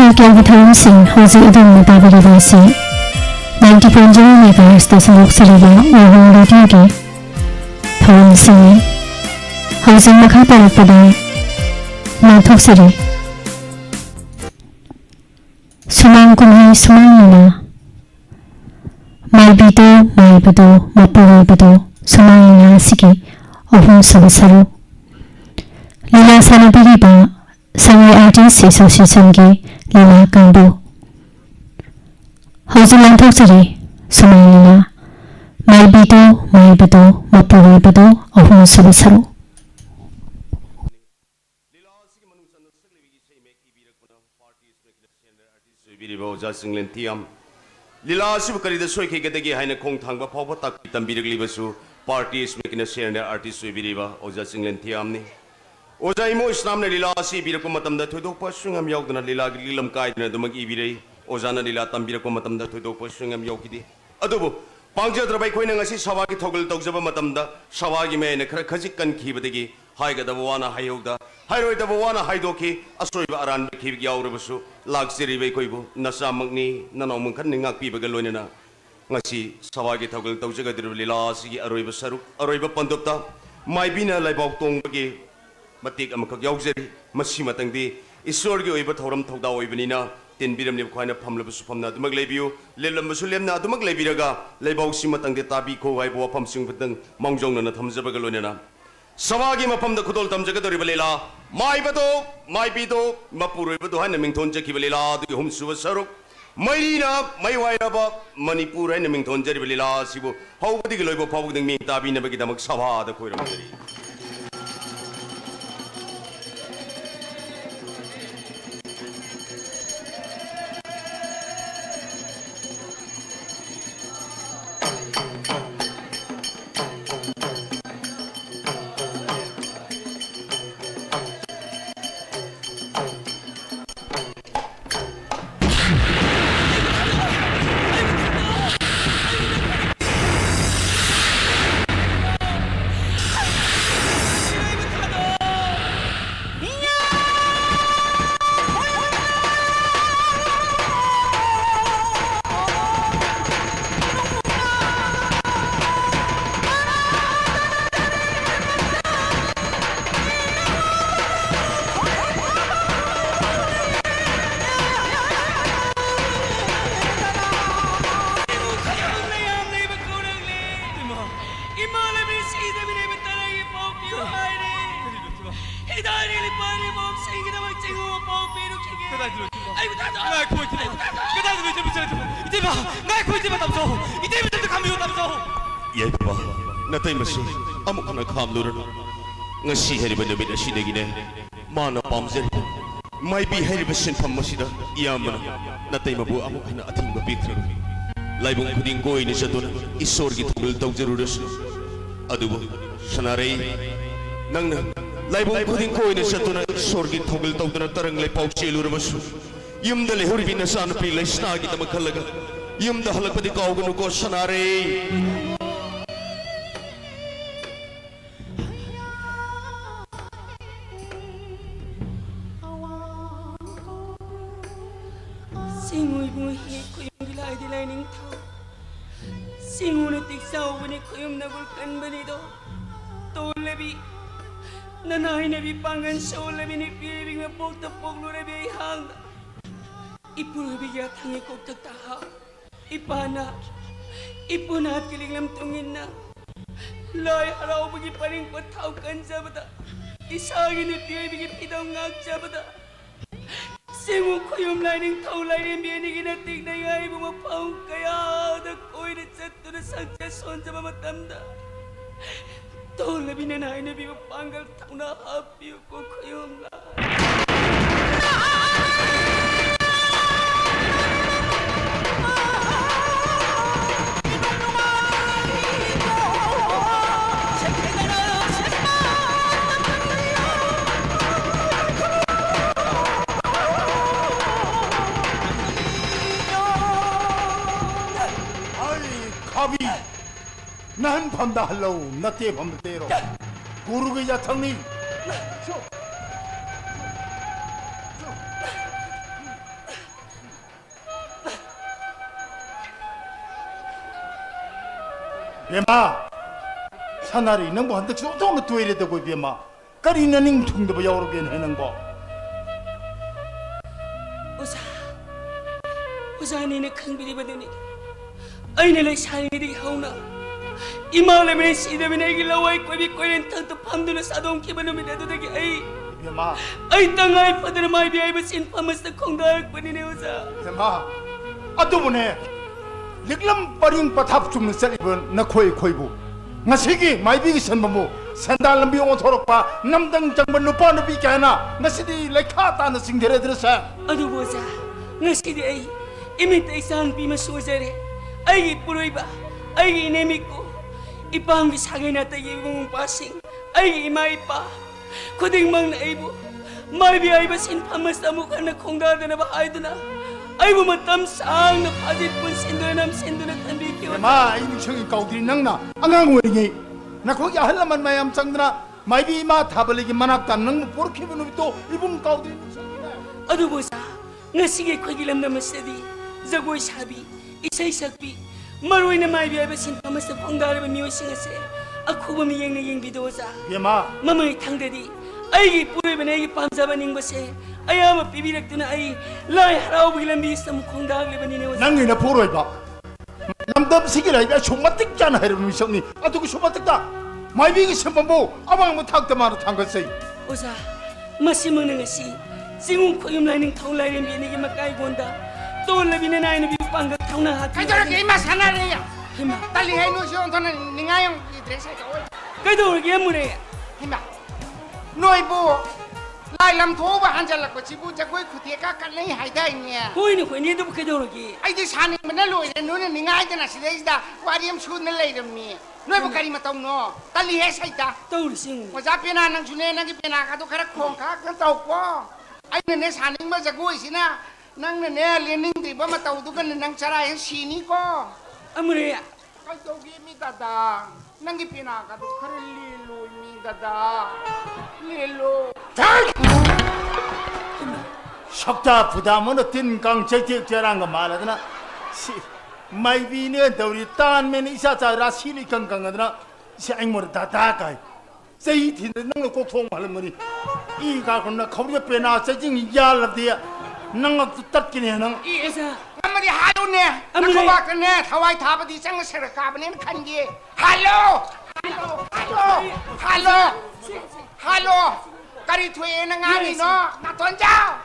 ꯏꯁꯣꯔꯒꯤ ꯊꯧꯔꯝꯁꯤꯡ ꯍꯧꯖꯤꯛ ꯑꯗꯣꯝꯅ ꯇꯥꯕꯤꯔꯤꯕ ꯑꯁꯤ 90.0 ꯃꯦꯒꯥꯍꯔꯠꯖꯇ ꯁꯟꯗꯣꯛꯆꯔꯤꯕ ꯋꯥꯔꯜ ꯔꯦꯗꯤꯑꯣꯒꯤ ꯊꯧꯔꯝꯁꯤꯡꯅꯤ꯫ ꯍꯧꯖꯤꯛ ꯃꯈꯥ ꯇꯥꯔꯛꯄꯗ ꯂꯥꯎꯊꯣꯛꯆꯔꯤ꯫ ꯁꯨꯃꯥꯡ ꯀꯨꯝꯍꯩ ꯁꯨꯃꯥꯡꯅꯤꯅ ꯃꯥꯏꯕꯤꯗꯣ ꯃꯥꯏꯕꯗꯣ ꯃꯄꯨꯔꯣꯏꯕꯗꯣ ꯁꯨꯃꯥꯡꯅꯤꯅ ꯑꯁꯤꯒꯤ ꯑꯍꯨꯝꯁꯨꯕ ꯁꯔꯨꯛ ꯂꯤꯂꯥ ꯁꯥꯟꯅꯕꯤꯔꯤꯕ ꯁꯉꯥꯏ ꯑꯥꯔꯇꯤꯁ ꯑꯦꯁꯣꯁꯤꯌꯦꯁꯟꯒꯤ ꯂꯤꯂꯥ ꯀꯥꯡꯕꯨ ꯍꯧꯖꯤꯛ ꯂꯥꯡꯊꯣꯛꯆꯔꯤ꯫ ꯁꯨꯃꯥꯡꯅꯤꯅ ꯃꯥꯏꯕꯤꯗꯣ ꯃꯥꯏꯕꯗꯣ ꯃꯄꯨꯔꯣꯏꯕꯗꯣ ꯑꯍꯨꯝꯁꯨꯕ ꯁꯔꯨꯛ लीला करीद सोईखीगदगी हाइना खोंग थांगबा फावबा ताकि तंबीरगलिबसु पार्टी स्मेकिना शेरने आर्टिस्ट सोईबिरिबा ओजा सिंगलेन थियामनी ओजा इमो इस्लाम ने लीला असि बिरको मतमदा थोइदोकपा सुंगम यावदना लीला गिलम काइदना दमग इबिरै ओजाना लीला तंबीरको मतमदा थोइदोकपा सुंगम यावकिदि अदुबो पांगजद्रबाई खोइना ngasi सवागी थोगल तौजबा मतमदा सवागी मेने खर खजिक कनखिबदगी हाइगदबा वाना हाइयौदा हाइरोइदबा वाना हाइदोखि असोइबा अरान खिबगी यावरबसु लाक्सिरिबै कोइबु नसामगनी ननौमखन निंगाकपिबगा लोइनना ngasi sawagi thogol tawjagadir lila sigi aroiba saruk aroiba pandopta maibina laibok tongbagi matik amakak yaujari masi matangdi isorgi oiba thoram thogda oibanina tinbiram ni khwaina phamlabu sufamna dumak leibiu lelambasu lemna dumak leibiraga laibok si matangdi tabi kho waibo wafam singpatang mangjongna na thamjabaga loinana sawagi mafamda khudol tamjagadori balila maibado maibido mapuroibado haina mingthon jakiba lila du humsuba saruk Mairina, Maiwairaba, Manipur, and Mington Jerry Sibu, how would the Globo Pog me Tabi never get among Sava, the Kuramari? Ngasi heriba nabi na sinagine mana pamzer may bi heriba sinfam masida iyamana natay mabu amok na ating mapitra laibong kuding ko ini sa tuna isorgi tugul tawjarudas adubo sanare nang laibong kuding ko ini sa tuna isorgi tugul tawjana tarang lay pausilurabasu yumda le hurbi na sana pilay snagi ta magkalaga yumda halagpadi kaugano ko sanare Singuna tiksaw bani kuyum na bulkan banido Tolabi Nanay na bipangan sa ulabi ni Piribing na pagtapog lurabi ay hang Ipurabi yatangi kong tagtaha Ipana Ipunat kiling tungin na Lay haraw bagi paring patawkan sa bata Isagin ni Piribing ipitaw ngag sa bata Singo kuyum laning taulay rin biyani ginatig na ngay bumapang kaya Dakoy na tsato na sagsason sa mamatamda Tolabi na nahay na bimapanggal tao na happy ko kuyum lahat Nan pamda hello, nate pamda tero. Guru ke yatangni. 뱀아 사나리 능보 한덕 소통을 두이래 되고 뱀아 까리는 잉퉁도 여우르게 해는 거 오사니네 큰비리바더니 아이네를 살리디 하우나 이마을에면 시대면에 이길라와이 꿰비꿰는 탕도 밤도는 사동 기반음이 내도 되게 뱀아 아이 땅아이 파드는 마이비 아이브 신파머스 콩다할 뻔이네 오사 뱀아 아또보네 릭람 빠링 빠탑 죽는 셀리번 나 코이 코이부 ngasi기 마이비기 선범부 산달 lambi ong thorokpa namdang jangban lupa nupi kana ngasidi lekha ta na singdere dresa adu bosa ngasidi ai imit isang bima suzare ai puroiba ai nemiko ipang bisagay natin yung pasing ay imaipa kuding mang naibo maibi ay basin pamas na mukha na kung dada na bahay doon na ay bumatam sang na pasit pun sindo na tanbikyo 마 이미 형이 가우들이 낭나 안강 왜니 나 거기 할라만 마ям 장드나 마이비 마 타블리기 만학단 능 포르케브 누비또 이분 가우들이 adu bosa ngasige kwagilam na masadi zagoy sabi isay sakbi maroy na maibi ay basin pamas na kung dada ba miwasing ase ako ba miyang naging bidosa 예마 mamay tangdadi ay puroy ba na ay pamsaban ning base ayama pibirak to na ay lay haraw bilang bis na mukhang dagli ba niniwas 낭이나 포로이 봐 남답 시기라 이가 쇼마 뜩잖아 해르미 형니 아두고 쇼마 뜩다 마이비기 선범부 아방 뭐 탁다마로 탄것이 Osa, masimang na nga si Singong ko yung laning taong laring binigay makaigonda Toon labi na nain na bipanggat taong nahati Kaya doon kayo masana rin yan. Hima, Talihay mo siya ito na ningayong idresa ka. kaya doon kaya mo na Hima. Noy po. Lai lam to ba hanjal ko chibu jagoy khutie ka kan nahi haida niya. Hoy na ko, hindi doon kaya doon kaya Ay di sani manalo ire no ningay na sidais da wariam shud na lai ram ni. Noy po kari mataw no. Talihay sa ita. Taon sing Mo sa pina nang june nang pina ka to kara khong ka kan taw ko. Ay ne sani ma jagoy sina nang ne lening di ba mataw du kan nang chara yan sini ko. Amo na Kay togi mi dada. Nangi pinaka to kare lilo mi dada. Lilo. 석자 부담은 어떤 강적적절한 거 말하더나 마이비네 더리 딴면 이사자라 시리 건강하더나 시앵모르 다다가이 세이티는 너는 꼭통 말머니 이가 건나 거기에 빼나 세징 야라디야 너가 뜯긴 해는 Osa, Amari halo ne. Amari. Ako ba ka ne? Thawai thaba di sang sir ka ba ne kan gi. Halo. Halo. Halo. Kari thwe na nga ni no. Na ton jao.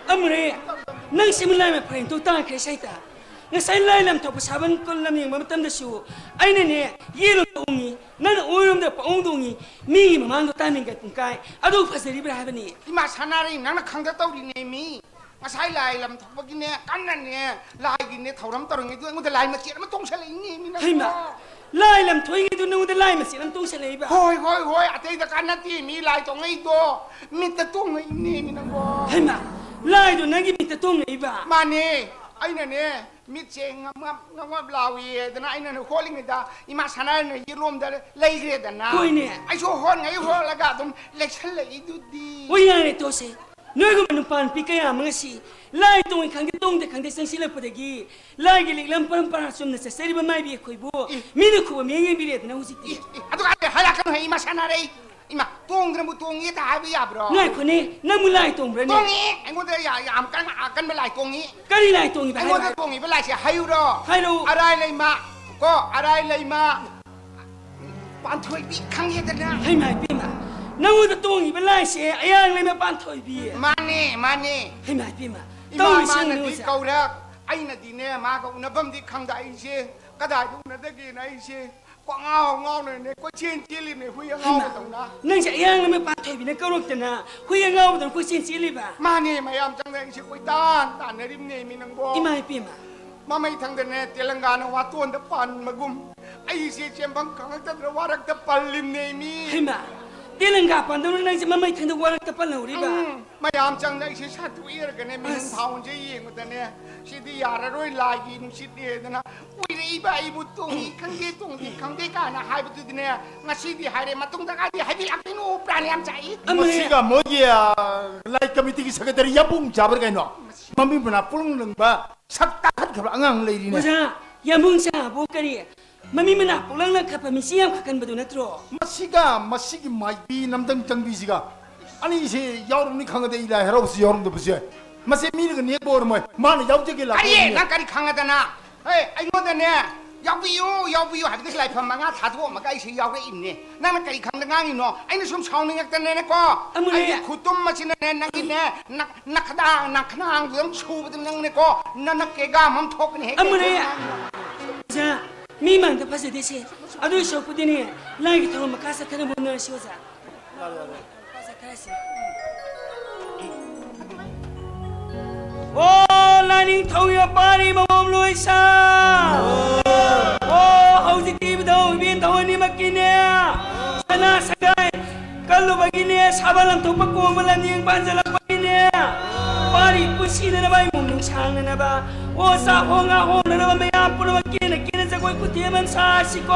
amo na nang simulay may parang tutang kay Saita Nga sa lam to pasaban ko lam yung mamatam na siyo Ay na niya, yelong taongi Nan ulam na paongdongi Mingi mamando taming gatong kay Ado pa sa libre haba niya Di masanari nang nakhang da taw ri ne mi. Masai lai lam thok gi ne kan na ne. Lai gi ne thawram tarang gi ngu da lai ma chi ma tong sa lai ni mi na. Hay ma, lai lam toy ngi dunong da lai masi lam tong sa lai ba Hoi hoi hoi atay da kan na ti mi lai tong ai do. Mi ta tong ai ni mi na go. Hay ma, lai do nagi mita tong lai ba Mane, ay na ne, mit che ngam lawi da na ay na calling da ima sana na yilom da lay gre da na. Hoy ne. Ay so hon ngai ho la ga dum lekshan lay du di. Uyan ito si Noy ko manupan pikaya mga si Lai tong ikang gitong de kang desang sila padagi Lai gilig lang parang parasum na sa sari ba may biya ko'y buo Mino ko ba miyang bilet na usiti Ato ka halakan ho ima sana ray. Ima tong dra mu tong i ta habi ya bro. Ngay ko ni, namulay tong bra Tong ni i, ay mo da ya am kan ba lai tong i. Kari lai tong iba Ay mo da tong i ba lai si hayu ro. Hayu. Aray lay ma. Ko aray lay ma. Pan thoi bi khang ye da na. Hay may pima Nangu da tong iba lai si ayang lai mapantoy biya Mane, mane. Hay may pima Ima Tawin ma siyang na ni di usa kau rak. Ay na di ne ma ka unabam di khang da ai se. Kada du na da gi na ai se. Ko ngao ne ko chen chili ne hui ngao da tong na. Nang sa ayang lai mapantoy biya Nagkarok ta na Huya nga ako ko sin sili ba Mane mayam chang da ai se ko tan tan na rim ne mi nang bo. Imay pima Mamay thang da ne Telangana wa tuan da pan magum. Ai se chembang kang da warak da palim ne mi. Hay ma Tilang gapan daw nang sa mamay tanda walang tapal na uri ba Mayam chang da isi satu ir ka ne min thaun je yeng da ne sidi yara roi lagi nu sit ne da na ui re iba ibu tung i khang de ka na hai bu ne ngasi di hai re matung da ka di hai bi ak nu pran yam chai 머시가 뭐지야 라이 커미티기 세크터리 야봉 잡을 가이노 맘이 뭐나 뿌릉는 바 삭다 ขับอ่างเลยดี โอ้ เนี่ย จ้าอย่ามุ่งซาโบกะรีมันมีมันนักปลังนักขับมีเสียงขักันประตูนัดรอ มาสิกไม่ปีน้ำตั้งจังบีสิกาอันนี้สิยาวรุ่นนี้ขังได้อีแล้วเราสิยาวรุ่นเดียวสิมาเสียมีเรื่องนี้บ่รู้มั้ยมันยาวจะกี่หลัก ไอ้นั่งกันขังกันนะเฮ้ยไอ้คนเนี่ยยาววิวหาที่ไหนพม่าถ้าทั่วมาใกล้สิยาวก็อินเนี่ยนั่นนักการขังงานอยู่เนาะไอ้นี่สมชาวนี่กันเนี่ยก็ไอ้ขุดต้มมาชินเนี่ยนักกินเนี่ยนักด่างนักขนางเรื่องชูไปตรงนั้นเนี่ยก็นั่นเกก้ามันทกนี่ อเมริกาจ้ามีมันกับภาษาเดชอะดูโชว์ปุ๊ดเนี่ยไล่กิทอมาคาสักขนาดบุญเนอร์ชิวจ้าภาษาคลาสสิกโอ้ลานิงทอยปารีมาบอมลุยซาโอ้เฮาจิตีบดาวเวียนทอนี่มากินเนี่ยชนะสกายกัลลูบากินเนี่ยชาบาลังทุบปะกูมาลันยังปันจะลักบากินเนี่ยปารีกุชินะบายมุมนุงช่างนะบ้าโอ้ซาฮงอาฮงนะบ้าไม่อาปุระมากินนะกินจะกุยกุฏิมันซาชิโก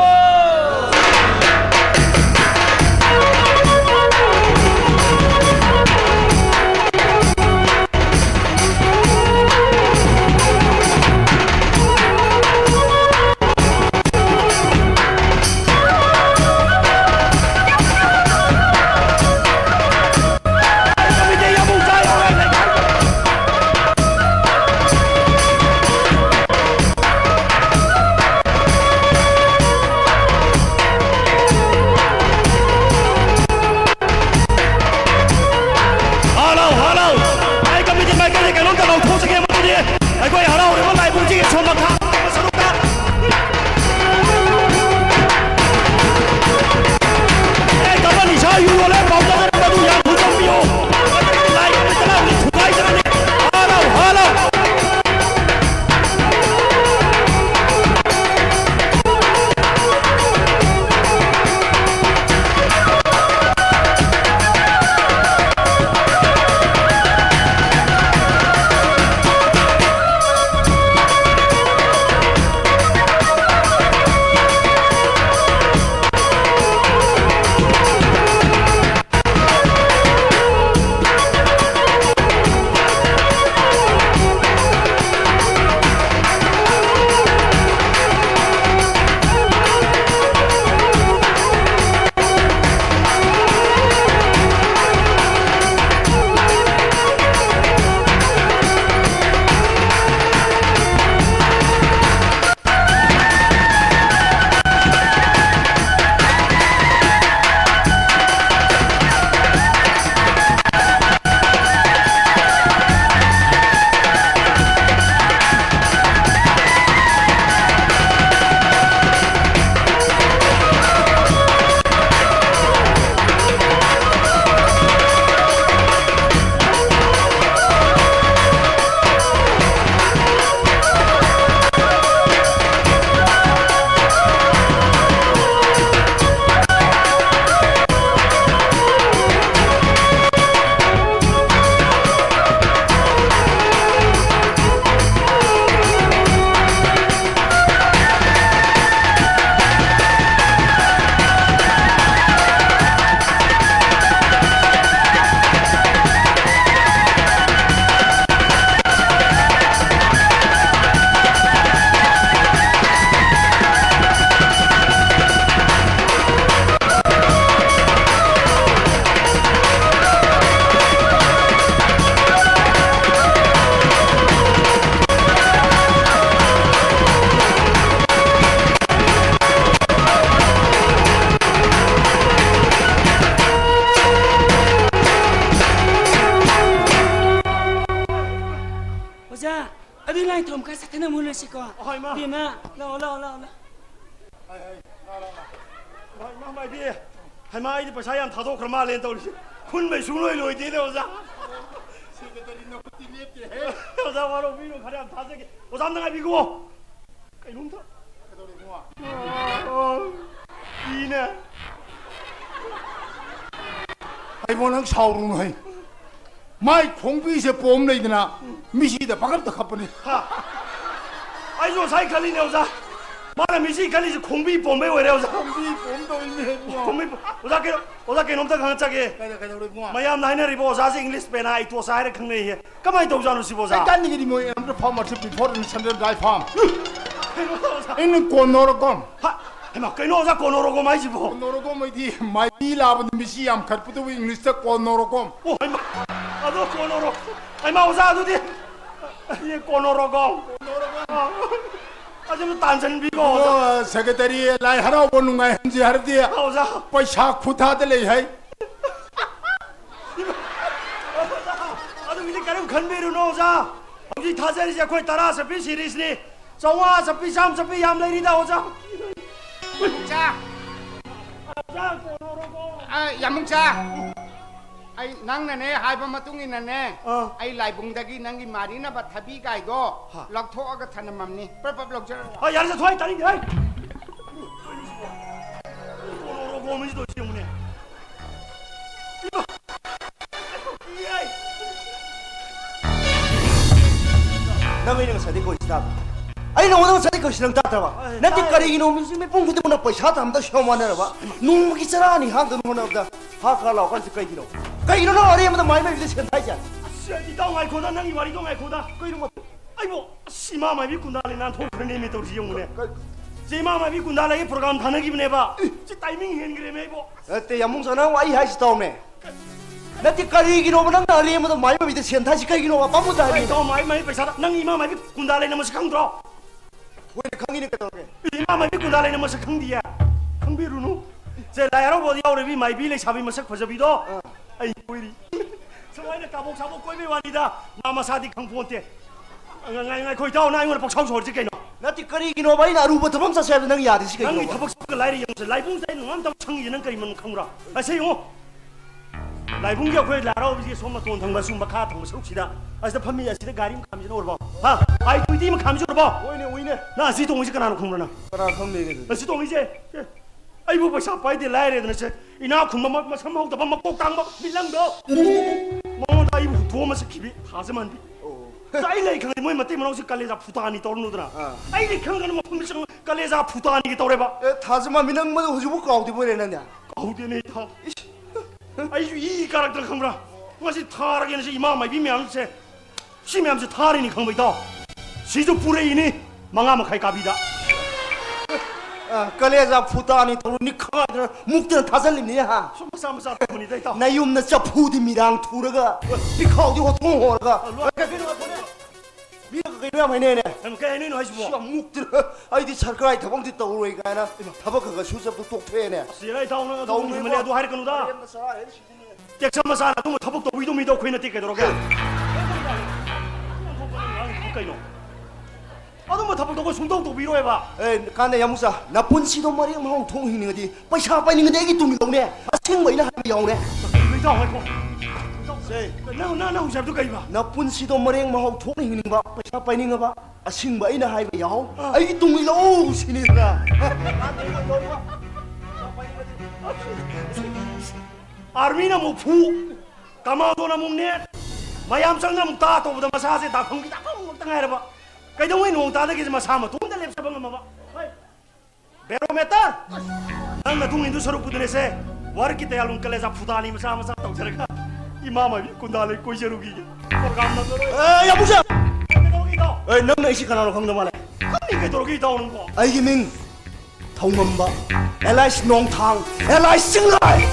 อดีไล่ถมคาสักขนาดบุญเนอร์ชิโกดีมาเรามาไม่พี่ให้มาไอ้ที่ประชาชนท้าทายมาเล่นตัวนี้คุณไม่ช่วยเลยดีเลยว่าจ้าว่าเราพี่เราขยันท้าทายว่าทำยังไงพี่กูไอ้ลุงท่าดีนะไอ้พวกนั้นชาวรุ่นเลยไม่คงพี่เสียปมเลยนะมิชิแต่พักกับตะขับปนี่ไอ้ตัวใช้คลีเนี่ยว่า 마나 미시 갈리지 공비 봄배 왜래 오자. 봄비 봄도 있네 뭐 공비 오자 게 놈다 강짜게. 가자 우리 뭐 마얌 나이너리 보자지 잉글리시 베나 이 도사이를 강네. 가만히 도자노 시보자. 깐니기 뭐 암들 파마트 비포르는 산들 다이 팜 이는 고노로곰 하, 해마 그노자 고노로고 마이지 보. 고노로곰 어디 마이 라본 미시 암 카르푸도 잉글리스 고노로곰 오, 아이마, 아도 고노로. 아이마 오자 아도디. 이 고노로고. 아주 단전 비고. 어 세크레터리 라이 하나 보는 거 현지 하르디 오자. पैसा खुथादले है 아도 미리 가름 간베르 노자. 우리 타자리자 거의 따라서 비 시리즈니. 정화 서비 삼 서비 얌레리다 오자. 자, 자 고노로고. 야몽자. 아이 낭나네 하이바 마뚱이나네. 어. 아이 라이봉다기 낭기 마리나 바타비 가이도 럭토아가 타는 맘니. 빨빨 럭저라. 아 야르자 도와이 따니. 아이. 고노로고 오면지도 시문에. 이거. 이아이. nang ini ngasadi ko isda ai no nang sadi ko silang tatra ba nanti kari ino mi me pung kutu na paisa tam da shoma na ba nung gi chara ni hang dun hona da ha ka law kan kai ino no ari ma da mai mai de chen thai ja 이 땅아이 고다 낭이 와리 동아이 고다 그 이런 거 아이고 시마마비 군다리 난 토크네 미 도지 용네 시마마비 군다리 프로그램 타는 기분 해봐 지 타이밍 hen 그래 메보 te yamung sana wa ai hai sta me nanti kari gi no nang ari ma da mai mai de chen thai kai gi no ba mu da 아이 ni 또 마이 पैसा 낭 이마마비 군다리 너무 강들어 ko ni khang ni ka to ke 이마마비 군다리 너무 강디야 강비루노 제 라야로 보디 아우르비 마이 빌레 샤비 머석 퍼저비도 아이 보이리 정말 까복 사복 꼬이메 와니다 마마 사디 강포한테 ngai khoi tao nai ngor pok chau chor chi kaino nanti kari gi no ba ina ru ba thabam sa sa nang ya de si kai nang no thapok sa lai ri yong lai bung sai ngam tao chang yin nang kai man khangra a sei yo lai bung ge khoi la ro bi so ma ton thang ba sum ba kha thang ba suk sida a sa phami a sida gari ma kham ji no ba ha ai tui ti ma kham ji no ba oine na si tong ji kana no khumra na para khang me ge a si tong ji ai bu ba sa pai de lai re na se ina khum ma sam hau da ba ma kok tang ba bi lang do mo da ai bu to ma sa kibi ha sa man bi ai lai khang moi ma te ma no si kale za phutani tor no dra ai lai khang ga ma phum sang kale za phutani gi tor ba 타즈마 미능 뭐 후주부 가우디 보내는냐 가우디네 타 아이 이 가락들 강브라 뭐지 타라게는 이마 마이 비면세 시면세 타리니 강보이다 시조 뿌레이니 망아마 칼까비다 कलेजा फुतानी थोरु निखाद्र मुक्तन थाजलिमनि हा 소마사마사 분이다 있다 नायुमना चफुदि मिरांग थुरगा निखाउदि हो थों होरगा 미가 그래야 마이네네 그니까 하시고 시가 묵들 아이디 सरकारा이 थबंगति तौरoi गाना थबक ग सुजब तोक्थेने 시라이 타오나 다오니 말해도 할 거누다 객사마사 또 타복도 위도 미도 코이나 띠게 들어가 그니까요 아도 뭐 타복도 거 숨동도 위로 해봐 에 간데 야무사 나쁜시도 머리 마음 통히는 거디 पैसा पाइ는 거 내기 뚱이 동네 아생머이나 하면 영네 위도 하고 나 우잡도 가이봐 나쁜시도 머리 마음 통히는 거 पैसा पाइ는 거 봐 아싱바이나 하이바 영 아이 뚱이 로 시니라 아르미나 뭐푸 까마도나 먹네 마얌상나 먹다 또보다 마사세 다 공기 다 먹다 해라 봐 그동안 농 따다게 마사마 돈다 랩사 방금 봐 베로메터 난 동인도 서로 부드네세 와르키 때알룬 칼레자 푸다니 마사마사 떡저가 이마마 꾼달레 꼬이저루기 프로그램 나더러 에 야무사 그동이도 에 너는 이시 가나로 강도 말해 이게 들어기 나오는 거 아이기 밍 통엄바 엘라이스 농탕 엘라이스 싱라이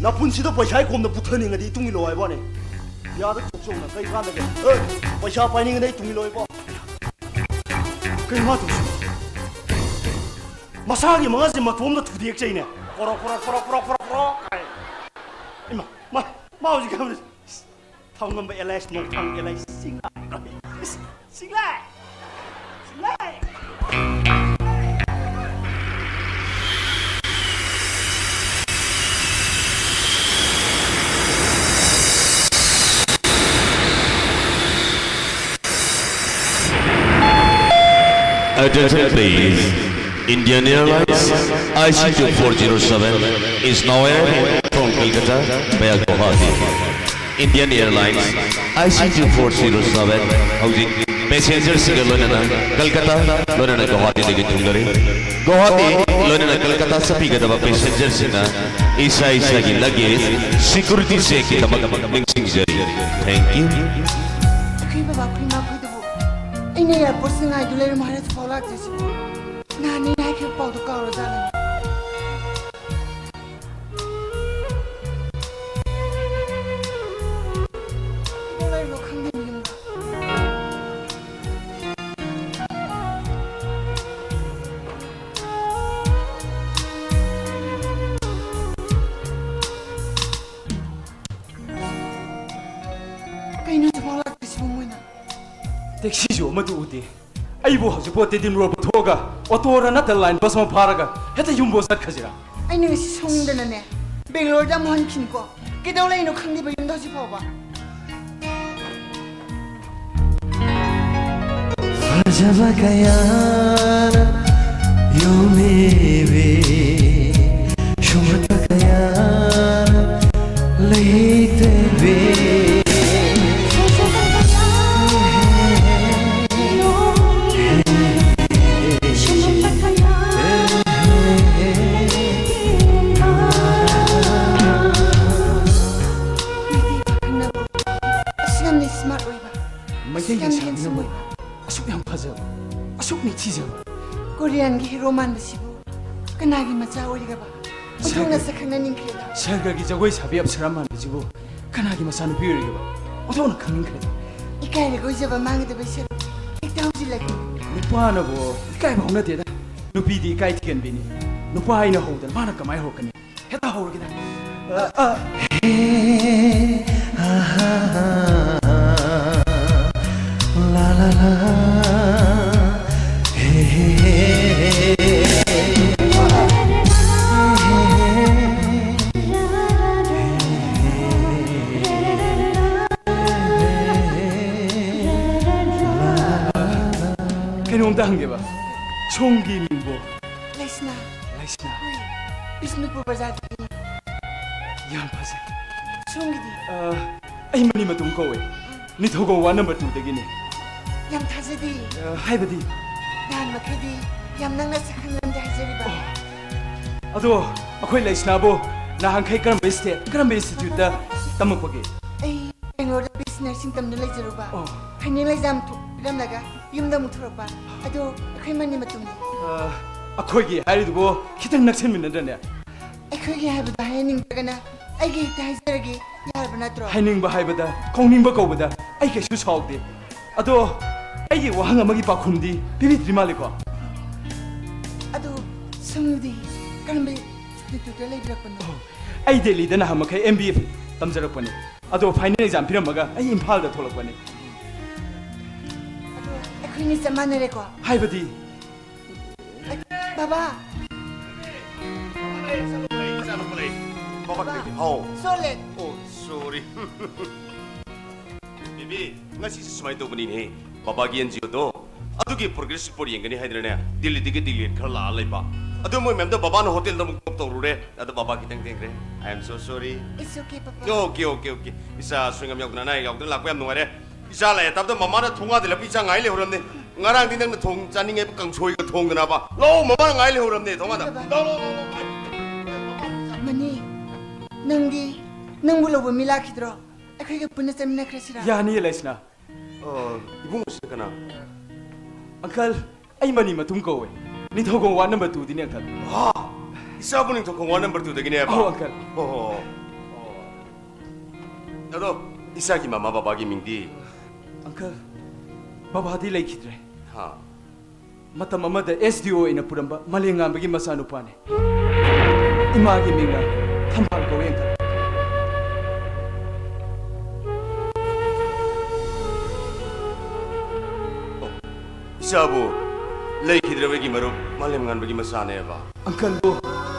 나쁜 시도 पैसा 곰나 붙어는 거디 뚱이 로이 보네 야도 쪽쪽나 그이 가는데 पैसा पाइ는 거디 뚱이 로이 봐 그 마도 마사기 뭐가지 마 돈도 두디액제이네 꼬라 이마 마우지 가면 타운건 바 엘라이스 농탕 엘라이스 싱라이 Attention please. Indian Airlines IC2407 is now airborne from Kolkata via Guwahati. Indian Airlines IC2407 housing passenger Singh लोनना कलकत्ता लोनना गुवाहाटी देगी तुंगरे गुवाहाटी लोनना कलकत्ता सभी का दबा पैसेंजर सिंह ईसा ईसा की लगे सिक्योरिटी से की दबा निंग जरी थैंक यू अखी बाबा अखी मा अखी दबो इने एयरपोर्ट से ngai दुले मारे फॉलो आते नानी नाइ के पाउ तो कारो जाले टैक्सी जो मत उते आई वो हजु पोते दिन रो पथोगा ऑटोरा नत लाइन बस में फारगा हेता युम्बो सत खजिरा ai nang si songdana ne Bangalore da mon kin ko kidaw lai no khangdi ba yum da si phawa जब कयार यो मेरे शुमत कयार लेते वे Korean ki hero man basibu kanagi macha origa ba onthongna sakhangna ningkheda Shankar की जगह साबी अप्सरा मान जिबो कना की मसानु पिरिगो ओथोन खंगखरे ikai le goi jaba mang de bese ekta hoji lagi नुपाना बो इकाई भावना देदा नुपी दी इकाई थिगन बिनी नुपा आइना होदन माना कमाई होकनी हेता होरगिदा ला ला ला 한게 총기 민보 Laisna 라이스나 hui Bisnupur bazar ki 양파세 songi di 아이 머니 마tum 거웨 니 더고 와 넘버 2 되기니 yam thajadi 하이버디 dan makhedi yam nangna sakhanglam da hajari ba 아도 아코이 라이스나보 나 한카이 그런 베스트 그런 베스트다 담먹게 ai Bangalore da business sing tamna lai jaru ba Oh. phani lai jam thu ram laga yumda mu thurok ba ado akhoi mani matum 아코이기 하리두고 키당 낙천 민는다네 akhoi ha ba haning dagana ai gi ta hajari yar bana tro 하이닝바 하이버다 공닝바 거보다 아이 개수 사옥데 아도 아이기 와항 아마기 바쿤디 비비 드리말리코 ado sumdi kanbe tu tu lai brak pano 아이 델리드나 하마카이 MBF tamjarakpani ado final exam piramaga ai imphal da tholakpani ado akhoi ni samanare ko haibadi baba Oh, solet oh, sorry. Bibi, ngasi semai tu begini, bapa gian jido, aduh ki progress pori yang ni hadirnya, Delhi tiga Delhi kerla alai pa. Aduh moi memang bapa no hotel tu mukop tu rure, aduh bapa kita teng re. I am so sorry. it's okay papa Okay. Isa swingam yang mana yang tu laku yang nungare. Isa lah, tapi tu mama na thunga de lepi cang ngai le huram ni. Ngarang di nang thung cani ngai kang choi ke thung kenapa? Lo mama ngai le huram ni, thunga dah. Lo. mani nangdi nangbu lobo mila khidro akhoi ge punna samina khrasira yani laisna Ibu mesti kena. uncle ai mani matum kowe ni thogo wa number 2 dini uncle Isa pun yang thong number 2 begini apa? oh uncle Oh. Aduh, isa ki mama bapa ki mingdi. uncle baba di lai khidre Ha. matam amada SDO ina puramba malenga bagi masanu pane imagi minga thambal kowe uncle Isa bu, lay kidra bagi maru, malam ngan bagi masane apa? uncle bo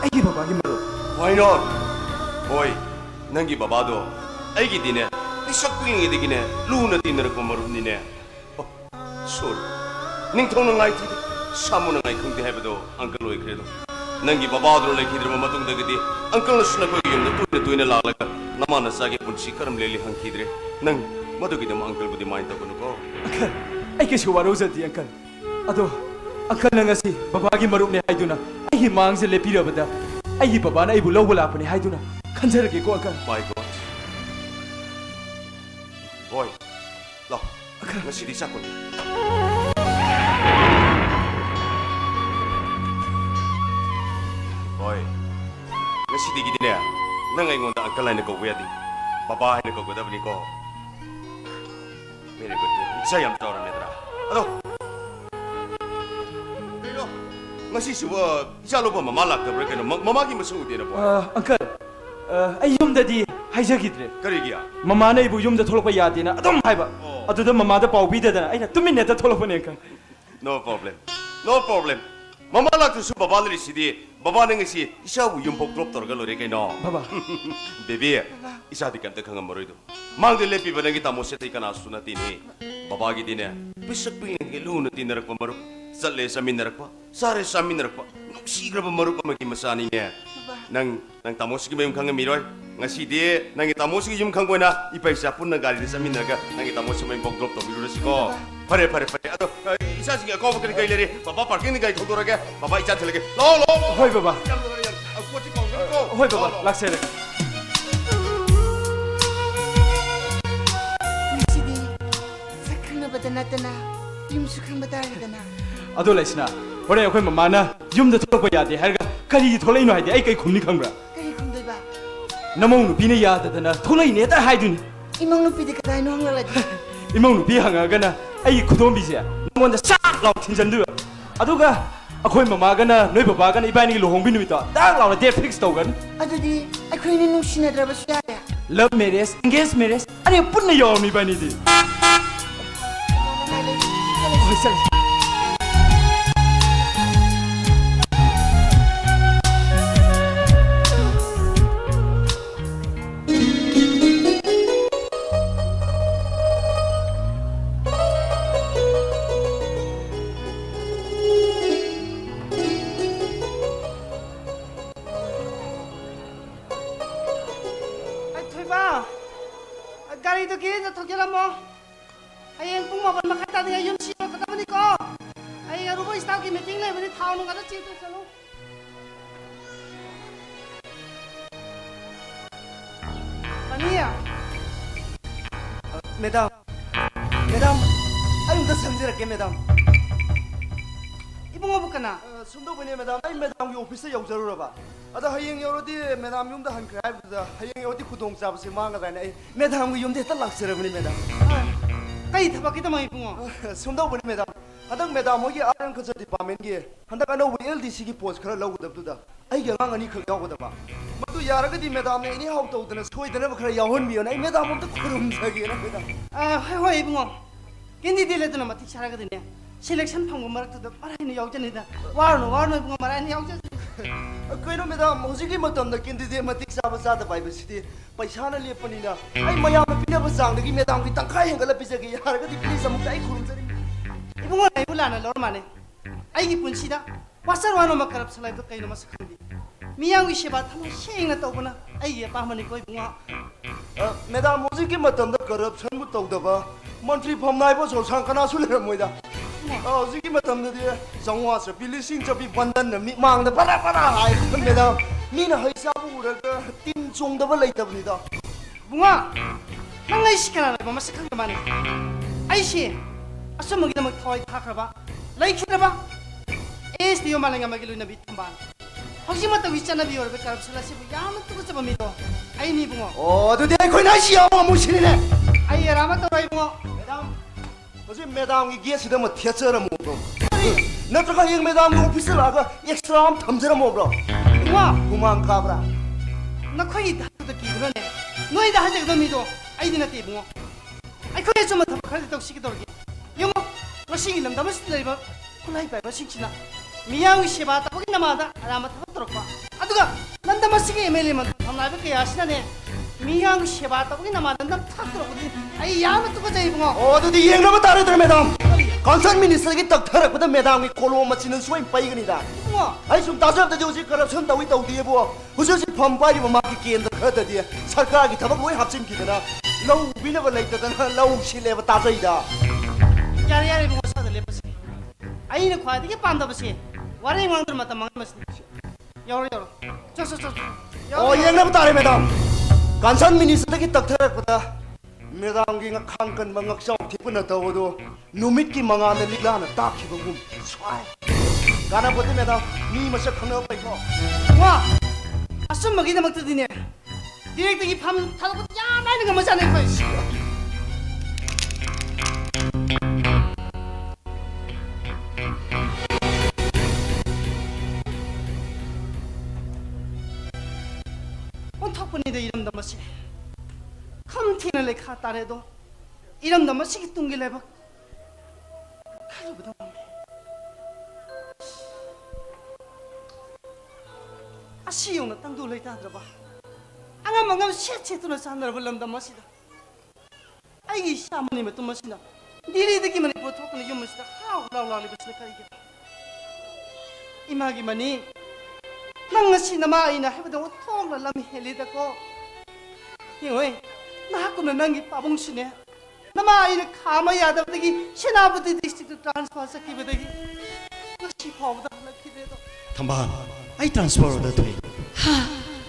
ai baba gi maro Why not? Boy, nangi baba do. Ay ki dine, isak kuing ki dine, lu na tinner ko maru ni ne. Oh, sorry. Ning thong ngai ti, samu ngai kung di have do, uncle oi credo. Nangi baba do lay kidra mama tung dagdi, uncle sna ko yum na tu ina la laga. Nama na sa ki punsi karam leli hang kidre. Nang madu ki dam uncle budi main ta ko no ko. ai ke shawaro zati angkal ado angkal na ngasi babagi maruk ne haiduna ai mang se lepi rabada ai baba na ai bu lawba lakpani haiduna khanjarage ko angkal My God. Boy, lo, ngasi di sakot. Boy, ngasi di gidi na. Nang ay ngonda ang kalay na ko di. Babae na ko ni ko. Very good. Isa yam tawran nitra. Ano? Pero, ngasi siwa, isa lo ba mamalak na break na mamagi masungudi na boy. angkal ai yumdadi haijagidre Karigiya. mama na ibu yumda tholokpa yadena adum haiba aduda mama da pau bidadana aina tuminne ta tholokpane angkal No problem. No problem. Mama lang tu su baba lari sidi. Baba nang si isa wu yung drop tor galo re kay no. baba Baby, isa di kanta kang amoroy do. Mang de lepi banang kita mo setay kana sunatin eh. Baba gi din eh. Bisak ping gelo na tinarak pa maruk. Sale sa minarak pa. Sare sa minarak pa. Sigra pa maruk ka magi masani niya. Nang tamos gi mayong kang miroy. Nga si di nang itamos gi yung kang na ipaisa pun na gali sa minarak. Nang itamos sa mayong drop tor galo si ko. Pare. Ato isa sige ko bakit kay lere. Baba parking ni kay kodorage. Baba isa thalage. Lo. hoi baba Ako ti ko. hoi baba laksere Sidi, sakang na ba na yung sukang ba na? ado laisna hore akhoi mama na yumda tholokpa yade harga kari tholai no haide ai kai khumni khangbra Kaya kung doy ba? namong nu pine yadadana tholai ne ta haiduni Imang lupi di ka tayo nung lalad. imong nu pi hangagana ai khudom bise namonda sak law thinjandu aduga akhoi mama gana noi baba gana ibani lohongbi numita dak law date fix tawgan Adudi, ay ko yun nung sinadra ba siya? love marriage engagement marriage ani punna yawmi bani di hoi sal Gari itu kini jatuh kira mo. Ayang pun mau bermakai tadi ayam siapa kata bani ko. Ayang rupa istau ki meeting le bani tahu nung ada cerita selalu. Bani ya. madam madam ai unda samjirake madam Ibu ngau bukan na. sumdo bani madam ai madam gi office yaw jaruraba ada hayeng yorodi madam yumda hankra da hayeng yorodi khudong chab se manga da ai madam gi yumde ta laksarabani madam Kaya thapa kita mau ibu ngau. sumdo bani madam hadak madam hogi aran khaja department gi handak ano LDC gi post khara lawdab da ai gi ngang ani khal yawdaba madu yaragadi madam ne ini haw tawdana soidana khara yawhon biyo ai madam am ta khurum jagi na madam Hoi ibu ngau. Kini dia lihat nama tik cara katanya. Selection panggung marak tu dah. Marah ini yau jadi dah. Warno ibu ngau marah ini yau jadi. Kaino madam hojiki matamda candidate matik saba sada bai basiti paisana lepanina ai mayam pina basang dagi madam ki tangkai hengala pisagi yarga di please amuk ai khurum jari Ibu ngau ibu lana lor mana. Aigi pun sida. Pasar warno makarap selai tu kaino masuk kandi. Miyang isi batama sing na tahu na. Aigi apa mana kau ibu ngau. madam hojiki matamda corruption bu tawdaba mantri phamnai bo sang kana su le moida hojiki matamda di jangwa sa bilising chabi bandan na mi mangda para hai madam mina haisa bu uraga tin chungdaba leitabni da Bunga, nang ay sikana na ba masakang naman eh. Ay siya, asa mo gina magtaway takra ba? Like na ba? di yo malang nga magiloy na bitamban. Pag si matawis siya na biyor, bekarap sila siya, yaman to ko sa pamito. Ay ni bungo. 어두대 거나 시야 뭐 무시네 Ay ramat to ay bungo. 매담 어제 매담 이 기에서 뭐 티어처럼 뭐 너가 이 매담 오피스 나가 엑스트라 탐저라 뭐 bro Bungo, 구만 가브라 nakoy dato to kibro ne. Noy da hajag do mito. Ay di na ti bungo. Ay ko yeso matapakal dito sige dorgi. Yung masing ilam damas na iba. Kulay pa masing sina. Miyang siya bata pag namada alamat ko trok pa. Aduga, nanda masige emeli man. Ang labi kaya sina ne. Miyang siya bata pag namada nanda tak trok din. Ay yamat to ko jay bungo. 어두대 이 england 따르더라 매담 컨선 미니스터기 딱 털었거든 매담이 콜로 맞히는 수행 빠이거니다 Bungo. 아이 좀 따져도 저지 corruption 따위 따위에 뭐 그저지 펌파리 뭐 마키 게임도 거더디 सरकार기 타박 왜 합심 기더나 라우 비너가 레이더나 라우 실레바 따져이다 Yari yari bungo. ꯑꯩꯅ ꯈ꯭ꯋꯥꯏꯗꯒꯤ ꯄꯥꯝꯗꯕꯁꯤ ꯋꯥꯔꯦꯡ ꯋꯥꯡꯗꯅ ꯃꯇꯝ ꯃꯥꯡꯍꯟꯕꯁꯤꯅꯤ ꯌꯧꯔꯣ ꯌꯧꯔꯣ ꯆꯣ ꯑꯣ ꯌꯦꯡꯅꯕ ꯇꯥꯔꯦ ꯃꯦꯗꯥꯝ ꯀꯥꯟꯁꯟ ꯃꯤꯅꯤꯁꯇꯔꯗꯒꯤ ꯇꯛꯊꯔꯛꯄꯗ ꯃꯦꯗꯥꯝꯒꯤ ꯉꯛꯈꯥꯡ ꯀꯟꯕ ꯉꯛꯆꯥꯎ ꯊꯤꯛꯄꯅ ꯇꯧꯕꯗꯨ ꯅꯨꯃꯤꯠꯀꯤ ꯃꯉꯥꯜꯗ ꯂꯤꯛꯂꯥꯅ ꯇꯥꯛꯈꯤꯕꯒꯨꯝ ꯁ꯭ꯋꯥꯏ ꯀꯥꯟꯅꯕꯣꯠꯇꯦ ꯃꯦꯗꯥꯝ ꯃꯤ ꯃꯁꯛ ꯈꯪꯅꯕ ꯐꯩꯀꯣ ꯋꯥ ꯑꯆꯨꯝꯕꯒꯤꯗꯃꯛꯇꯗꯤꯅꯦ ꯗꯤꯔꯦꯛꯇꯒꯤ ꯐꯝ ꯊꯥꯗꯣꯛꯄꯗ ꯌꯥꯝ ꯂꯥꯏꯅ ꯉꯝꯃꯖꯥꯠꯅꯤ ꯑꯩꯈꯣꯏ ꯑꯣꯟꯊꯣꯛꯄꯅꯤꯗ 이름ꯗꯝ ꯑꯁꯤ ꯈꯝ ꯊꯦꯡꯅ ꯂꯩꯈꯥ ꯇꯥꯔꯦꯗꯣ 이름ꯗꯝ ꯑꯁꯤꯒꯤ ꯇꯨꯡꯒꯤ ꯂꯩꯕꯛ ꯈꯜꯂꯨꯕꯗ ꯉꯝꯃꯤ ꯑꯁꯤ ꯌꯧꯅ ꯇꯪꯗꯨ ꯂꯩꯇꯥꯗ꯭ꯔꯕ ꯑꯉꯝ ꯑꯉꯝ ꯁꯦꯠꯇꯨꯅ ꯆꯥꯟꯅꯔꯕ ꯂꯝꯗꯝ ꯑꯁꯤꯗ ꯑꯩꯒꯤ ꯏꯆꯥ ꯃꯅꯤ ꯃꯇꯨꯝ ꯑꯁꯤꯅ ꯗꯤꯜꯂꯤꯗꯒꯤ ꯃꯅꯤꯄꯨꯔ ꯊꯣꯛꯇꯨꯅ ꯌꯨꯝ ꯑꯁꯤꯗ ꯍꯥꯎ ꯂꯥꯎ ꯂꯥꯎꯂꯤꯕꯁꯤꯅ ꯀꯔꯤꯒꯤꯅꯣ 이마기 머니 ꯅꯪ ꯉꯁꯤ ꯅꯃꯥ ꯑꯩꯅ ꯍꯥꯏꯕꯗ ꯑꯣꯟꯊꯣꯛꯅ ꯂꯝ ꯍꯦꯜꯂꯤꯗꯀꯣ ꯌꯦꯡꯉꯣꯏ ꯅꯍꯥꯛꯀꯨꯝꯅ ꯅꯪꯒꯤ ꯄꯥꯕꯨꯡꯁꯨꯅꯦ ꯅꯃꯥ ꯑꯩꯅ ꯈꯥꯝꯕ ꯌꯥꯗꯕꯗꯒꯤ ꯁꯦꯅꯥꯄꯇꯤ ꯗꯤꯁꯇ꯭ꯔꯤꯛꯇ ꯇ꯭ꯔꯥꯟꯁꯐꯔ ꯆꯠꯈꯤꯕꯗꯒꯤ ꯉꯁꯤ ꯐꯥꯎꯕꯗ ꯍꯜꯂꯛꯈꯤꯗ꯭ꯔꯦꯗꯣ ꯊꯝꯕꯥꯜ ꯑꯩ ꯇ꯭ꯔꯥꯟꯁꯐꯔ ꯑꯣꯔꯗꯔ ꯊꯣꯛꯏ ꯍꯥ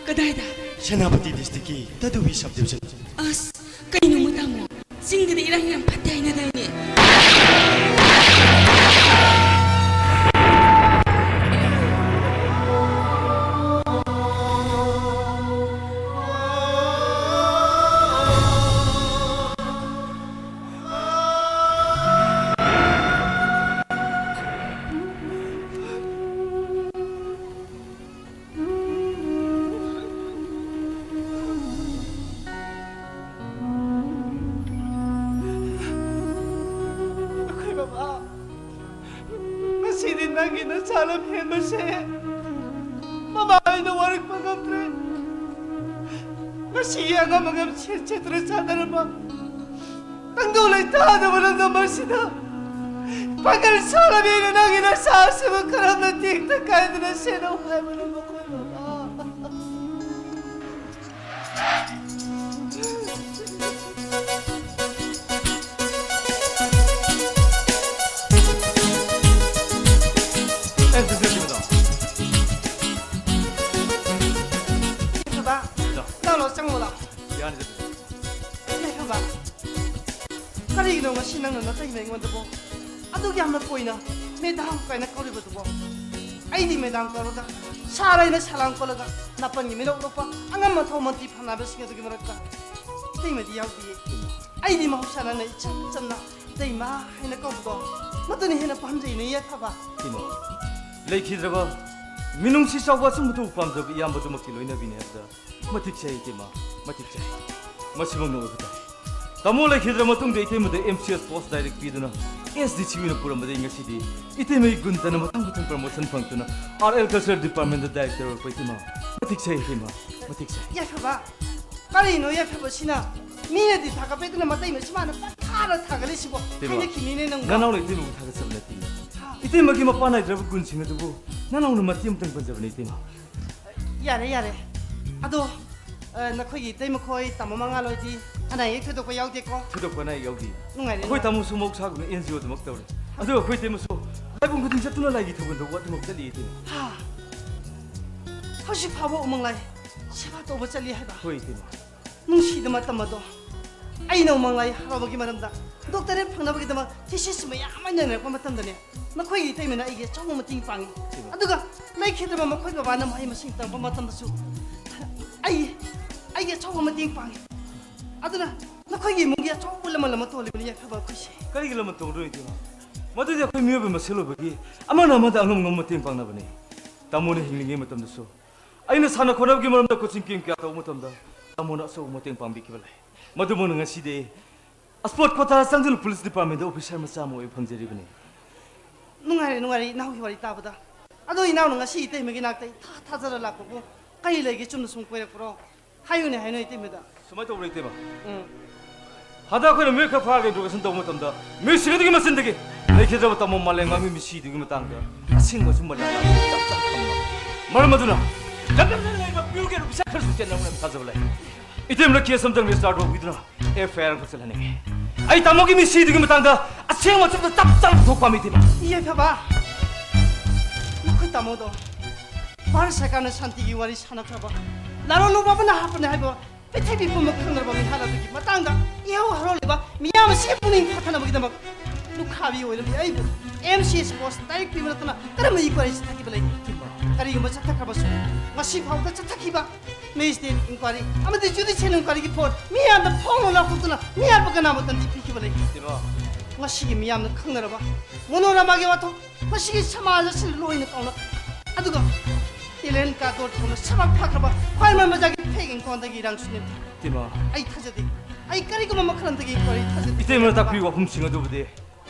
ꯀꯗꯥꯏꯗ ꯁꯦꯅꯥꯄꯇꯤ ꯗꯤꯁꯇ꯭ꯔꯤꯛꯀꯤ ꯇꯗꯨꯕꯤ ꯁꯕ ꯗꯤꯕꯤꯖꯟ ꯑꯁ ꯀꯩꯅꯣ ꯃꯇꯥꯃꯣ ꯆꯤꯡꯗꯗꯤ ꯏꯔꯥꯡ ꯌꯥꯝ ꯐꯠꯇꯦ ꯍꯥꯏꯅꯗꯥꯏꯅꯦ ꯉꯁꯤꯗꯤ ꯅꯪꯒꯤ ꯅꯆꯥꯅ ꯍꯦꯟꯕꯁꯦ ꯃꯃꯥ ꯑꯩꯅ ꯋꯥꯔꯛꯄ ꯉꯝꯗ꯭ꯔꯦ ꯉꯁꯤ ꯑꯉꯝ ꯑꯉꯝ ꯁꯦꯠꯇꯨꯅ ꯆꯥꯟꯅꯔꯕ ꯇꯪꯗꯨ ꯂꯩꯇꯥꯗꯕ ꯂꯝꯗꯝ ꯑꯁꯤꯗ ꯄꯥꯡꯒꯜ ꯁꯣꯜꯂꯕꯤꯅ ꯅꯪꯒꯤ ꯅꯆꯥ ꯑꯁꯤꯕꯨ ꯀꯔꯝꯅ ꯇꯦꯛꯇ ꯀꯥꯏꯗꯅ ꯁꯦꯟꯅꯧ ꯍꯥꯏꯕꯅꯣ ꯃꯈꯣꯏ ꯃꯃꯥ 그리기는 신앙은 어떻게 맹원도보 아두기 한번 보이나 매당 가이나 거리거든요 아이디 매당 거로다 사라이나 사랑 거라가 나쁜 님이 오로빠 안간만 더만 뒤판나베 시켜두기 말았다 이때마디 야우디 아이디 마옵사나네 참참나 데이마 하이나 거부도 맞더니 해나 밤새이네 이야타봐 이모 레이키드라바 민웅시 싸우고 숨부터 우밤접 이안부터 먹기 로이나비네 했다 마틱차이 이때마 마틱차이 마시먹는 거다 Tamu lagi kita matung deh itu muda MCS Post Direct piduna SDC wina pura muda ingat sih itu mei gunta nama matang promotion fungtuna RL Culture Department Director apa itu mah matik saya itu mah matik saya ya coba kali ini ya coba sina mina di thaka pe itu nama tahu macam mana pakar thaka le sih bo ini kini nih nang nggak nahu itu mah thaka sebenarnya itu mah gimana panai driver gunting itu bu nggak nahu nama tiap tentang penjabaan itu mah ya re aduh 나코이 때문에 코이 담아망알로지 하나 이렇게도 그 야우디고 그도 거나 여기 누가래 거기 담무 수목 사고 NGO도 먹다 그래 아도 거기 때문에 소 해본 거 진짜 뚫어 라기 더군 더 같은 먹들이 있대 하 허시 파보 오멍라이 시바도 버절리 해봐 거기 때문에 뭉시도 맞다마도 아이나 오멍라이 할아버지 말한다 독터는 방나보기도만 티시스면 야만년에 꼬맞던더니 나코이 때문에 이게 조금 띵빵이 아두가 나이키들만 뭐 코이가 많은 많이 마신다 꼬맞던다수 아이게 조금만 띵빵이 아들아 나 거기 문기야 조금 얼마나 돌리면 약해봐 그시 그리 길러면 또 그러지 마 맞아 그 미업에 selobagi amana amada angam ngam mating pang na bani tamone hinglingi matam daso aina sana khonab gi maram da coaching king kya ta matam da tamona so mating pang bi kibalai madumon ngasi de sport kota sangjul police department officer ma samo e phangjeri bani nungari nahi wari tabada ado inaw ngasi ite megi naktai thajara lakko kai legi chumna sum koire pro 하유네 하유네 이때입니다. 수마이 또 우리 이때봐. 하다 그래 메이크업 하게 두고 선도 못 한다. 메시가 되게 맞선되게. 내 계좌부터 못 말랭가 미시 되게 못 한다. 신고 좀 말라. 짭짭함. 말 맞으나. 잠깐만 내가 뷰게로 시작할 수 있잖아. 오늘 가져올래. 이때문에 기회 섬정 스타트 하고 있더라. FIR 붙을라네. 아이 담목이 미시 되게 못 한다. 아 생각 좀 짭짭 독밤이 되봐. 이해 펴봐. तामोदो भारत सरकार ने शांति की वारी सानक रबा लारो नो बाबा ना हापने हाइबो पृथ्वी पुम खंगरबा मी हालत की मतंगा इहो हरोलेबा मियाम से पुनि फथना बगिदम लुखाबी ओइलबी आइबो एमसीएस पोस्ट डाइरेक्ट पिमरतना करम इक्वालिटी थाकिबले करिगम चथखबसु ngasi phawda chathakhiba meistin inquiry amadi judicial inquiry ki report miyam da phone la khutuna miyam ba kana matan dikhibale Timo. ngasi miyam na khangnaraba monorama ge wato ngasi ki samaj sil loina kauna aduga tilen ka dot kono sabak phakraba khaiman majagi peking konda gi rang sunim Timo. ai thajadi ai kari ko makhalan dagi inquiry thajadi 이때문에 딱 비고 훔친 거 두부디.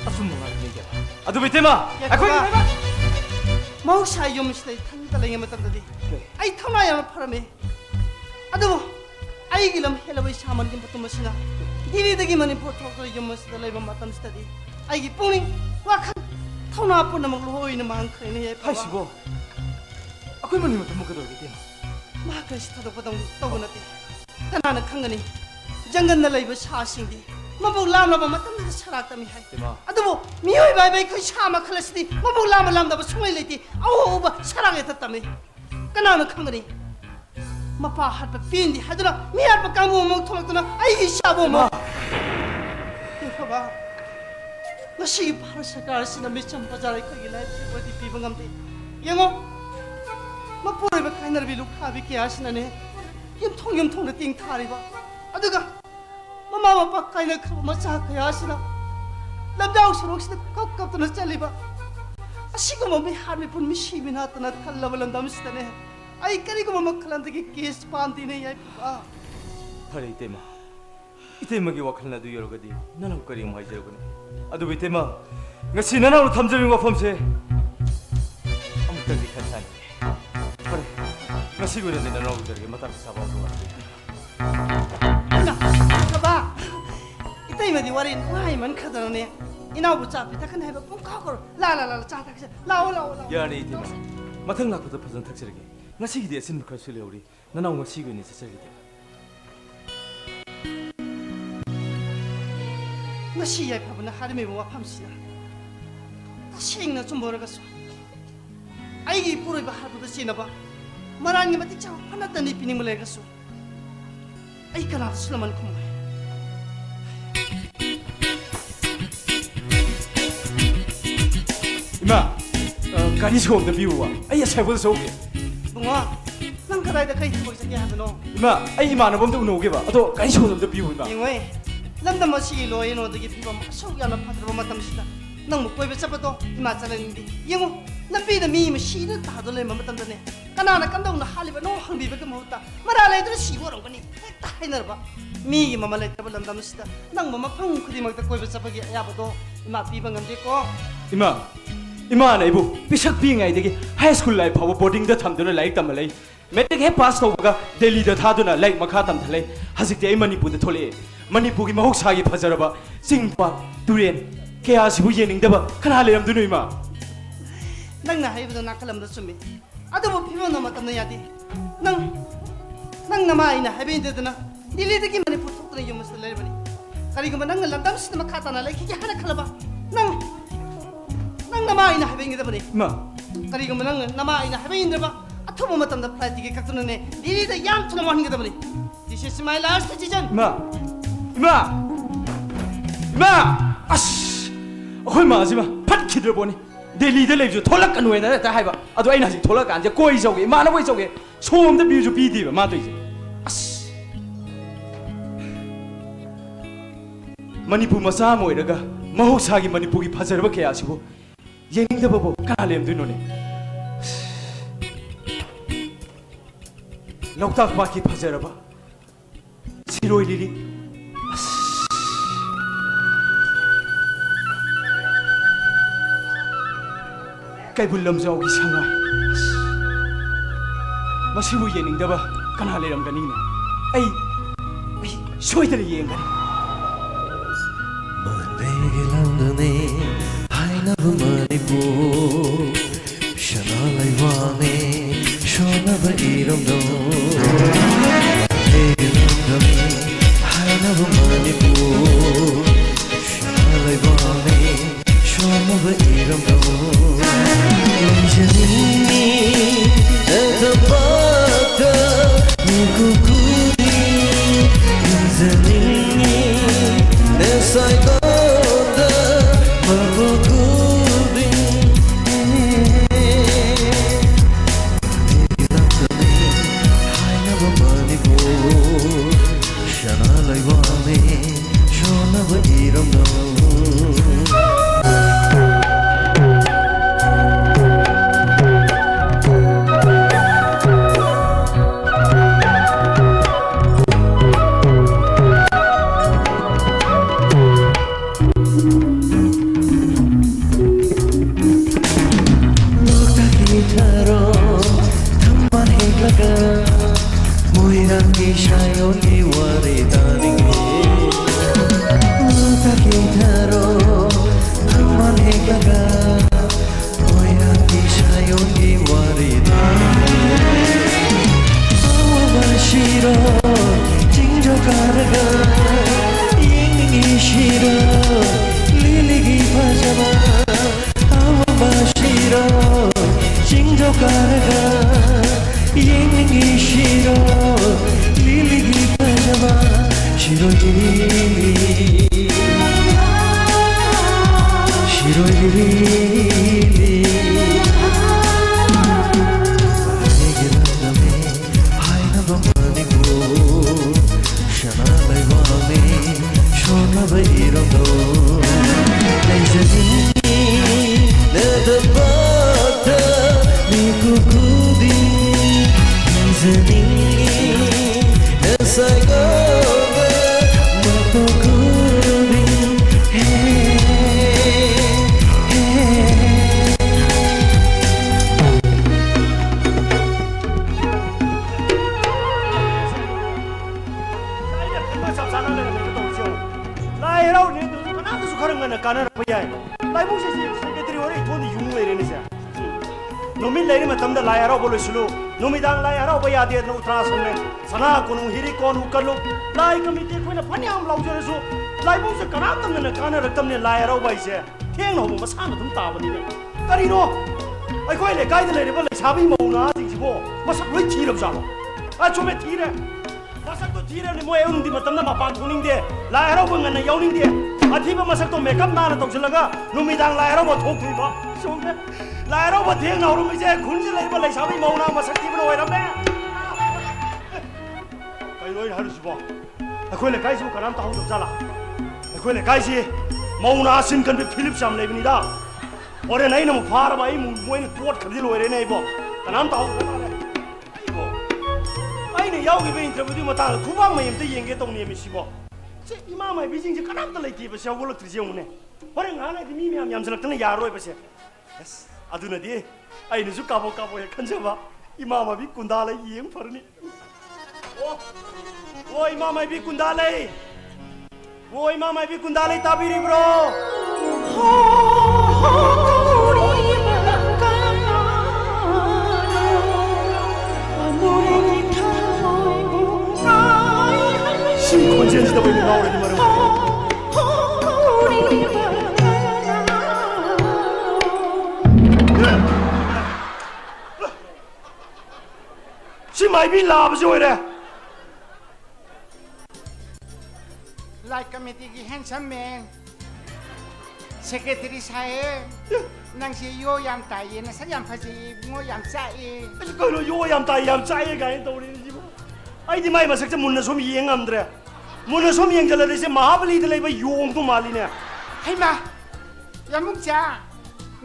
아숨 뭐가 얘기야. 아두 비테마. 아코이 내가. mahusha yom shlai thanda lenga matandadi ai thama ya pharame adu ai gilam helabai saman dim patum masina diri dagi mani pothok yom sda laiba matam stadi ai gi puni wakhan thona puna mak loina mang khaine ye 하시고. 아코이 뭐니 뭐 먹어도 되게. ma ka sthado padam tawunati kanana khangani jangan na laiba sa singdi mabu lam la matam na sarak tami hai Timo. adu miyoi bai bai khoi sama khalasdi mabu lam lam da sumai leti au ba sarak eta tami kanana khangani mapa hat pa pindi hadra miyar pa kamu mo tholaktuna ai sabo mo ba ngasi bharat sarkar sina micham bazarai khoi lai bodi pibangam de yengo mapure ba kainar bi lukha bi kya sina ne yum thong na ting thari ba aduga mama mapa kaina khaba macha kya sina labdau surok sina kap tuna chaliba asigo mo mi har mi pun mi shimina tana khalla balam dam sina ne ai kari ko mama khalandagi case panti ne yai ba 파레 이때마. 이때마기 와칼나도 여러 가지. 나는 거리 뭐 하지라고네. 아두 비테마. ngasi 나나로 탐정인 거 펌세. 아무튼 괜찮네. 파레. ngasi 그래 내가 나오더게 마타 사바고. ka ba itai ma di warin wai man khadana ne ina bu cha pita kan heba pung ka kor la cha ta lao 야네 이때마. 마탕 나고도 퍼전 탁지르게. ngasi 기대 신 커슬레 우리. 나나 ngasi 그니 세설게. ngasi yai phabna harme wa phamsina tasengna chumboraga so ai gi puroi ba harbu da sina ba marangi mati cha phana tani pining male ga so ai kana sulaman khum 이마. 가리 소음도 비우와. 아야 살보도 소게. bunga nang kadai da kai thoi sa ya no 이마. 아이 이마나 범도 우노게 봐. 또 가리 소음도 비우 이마. ingwe lamda ma si lo eno da gi phibam so ya na phadra ma tam sida nang mo koi be cha to ima chalan di yengo lambi da mi ma si da ta do le ma tam da ne kana na kam dong na hali ba no hang bi ba ka mo ta mara le da si wo rong ba ni ta hai nar ba mi gi ma ma le ta ba lam dam sida nang ma ma phang khudi ma ta koi be cha ba gi ya ba do ima pi ba ngam de ko 이마. 이마나 이부 비삭 비행아이 되게 하이스쿨 라이프 하고 보딩다 탐드는 라이크 담을래. 매틱 해 파스 도가 델리다 타드나 라이크 마카 담달래. 하직대 이마니부데 톨레. 마니부기 마혹사기 파자라바. 싱파 두렌 케아시부 예닝다바 카나레람 두누 이마. nang na hai ba na kalam da sumi adu bo phibam na ma tam na ya di nang na ma ina hai be de na dili de ki mani pu thok na yum sa le ba ni kari ga nang lam dam sis ma khata na le ki hana khalaba nang na ma ina hai be ngi da ba ni 이마. kari ga nang na ma ina hai be ngi da ba athobo ma tam da flight ticket ka tuna ne dili da yam tuna ma ngi da ba ni this is my last decision 이마. 이마. 이마. 아씨. 얼마 하지마. 팟키들 보니. 델리드 레이브 톨락 간우에나 다 하이바. 아도 아이나 지 톨락 안제 꼬이 저게 마나 꼬이 저게 소음도 비주 비디바 마도 이제. 아씨. 머니푸 마사 모이라가 마호사기 머니푸기 파자르바 케야시고 예닝다 바보 카날렘 두노네. 록탁 바키 파자르바 시로이 리리. cái buồn lầm giàu cái sang ai mà sư phụ yên đó ba căn hà lệ làm cái này ai xôi tới yên cái Mandegi landane haina bumani bu shana laivane shona ba iram do Mandegi landane haina bumani bu shana laivane shona ba iram do 이제니 내 덮어가 누구구리 이제니 내 살고다 마보구리 이기랑더니 하이나바 마니고 샤나라이 와니 쇼나바 이름도 Numidang lai harau bayar dia nu transmen sana kunu hiri konu kalu lai kami te koina phanyam lau jere su lai bu se kana tam ne kana raktam ne lai harau bai se theng no bu masana dum ta bani ne kari no ai koi le kai de le ba le sabi mo na jing si bo masak loi thi ram sa lo a chome thi re masak to thi re ne mo eun di matam na ma pan thuning de lai harau bu ngan yau ning de a thi ba masak to makeup na na tong silaga numidang lai harau ba thok thi ba chome lai harau ba theng na ru mi je khun ji le ba le sabi mo na masak thi ba oi ram ne kai loi har si bo a koi le kai su kanam ta hu dum sala a koi le kai si mo na sin kan be philip sam le bini da ore nai na mo phar ba ai mo mo ni pot khadi loi re nei bo kanam ta hu ai bo ai ne yau ge be interview ma ta khu bang ma yim te yeng ge tong ne mi si bo se ima mai bi jing je kanam ta le ti ba sia wo lo tri je mo ne ore nga na di mi mi am yam salak ta ne ya roi ba se yes aduna di ai ne su ka bo he kan je ba ima ma bi kunda le yeng phar ni Woi mama ibi kundalai. Woi mama ibi kundalai tabiri bro. Sing konsen sudah boleh ngawur di mana. Si mai bi lab rồi đấy. Like committee ki handsome man secretary sahe nang si yo yam tai na sa yam phaji ngo yam chai ko lo yo yam chai ga to ri ji bo ai di mai masak cha mun na som yeng amdre mun na som yeng jala de se mahabali de le ba yong to mali ne hai ma yamung cha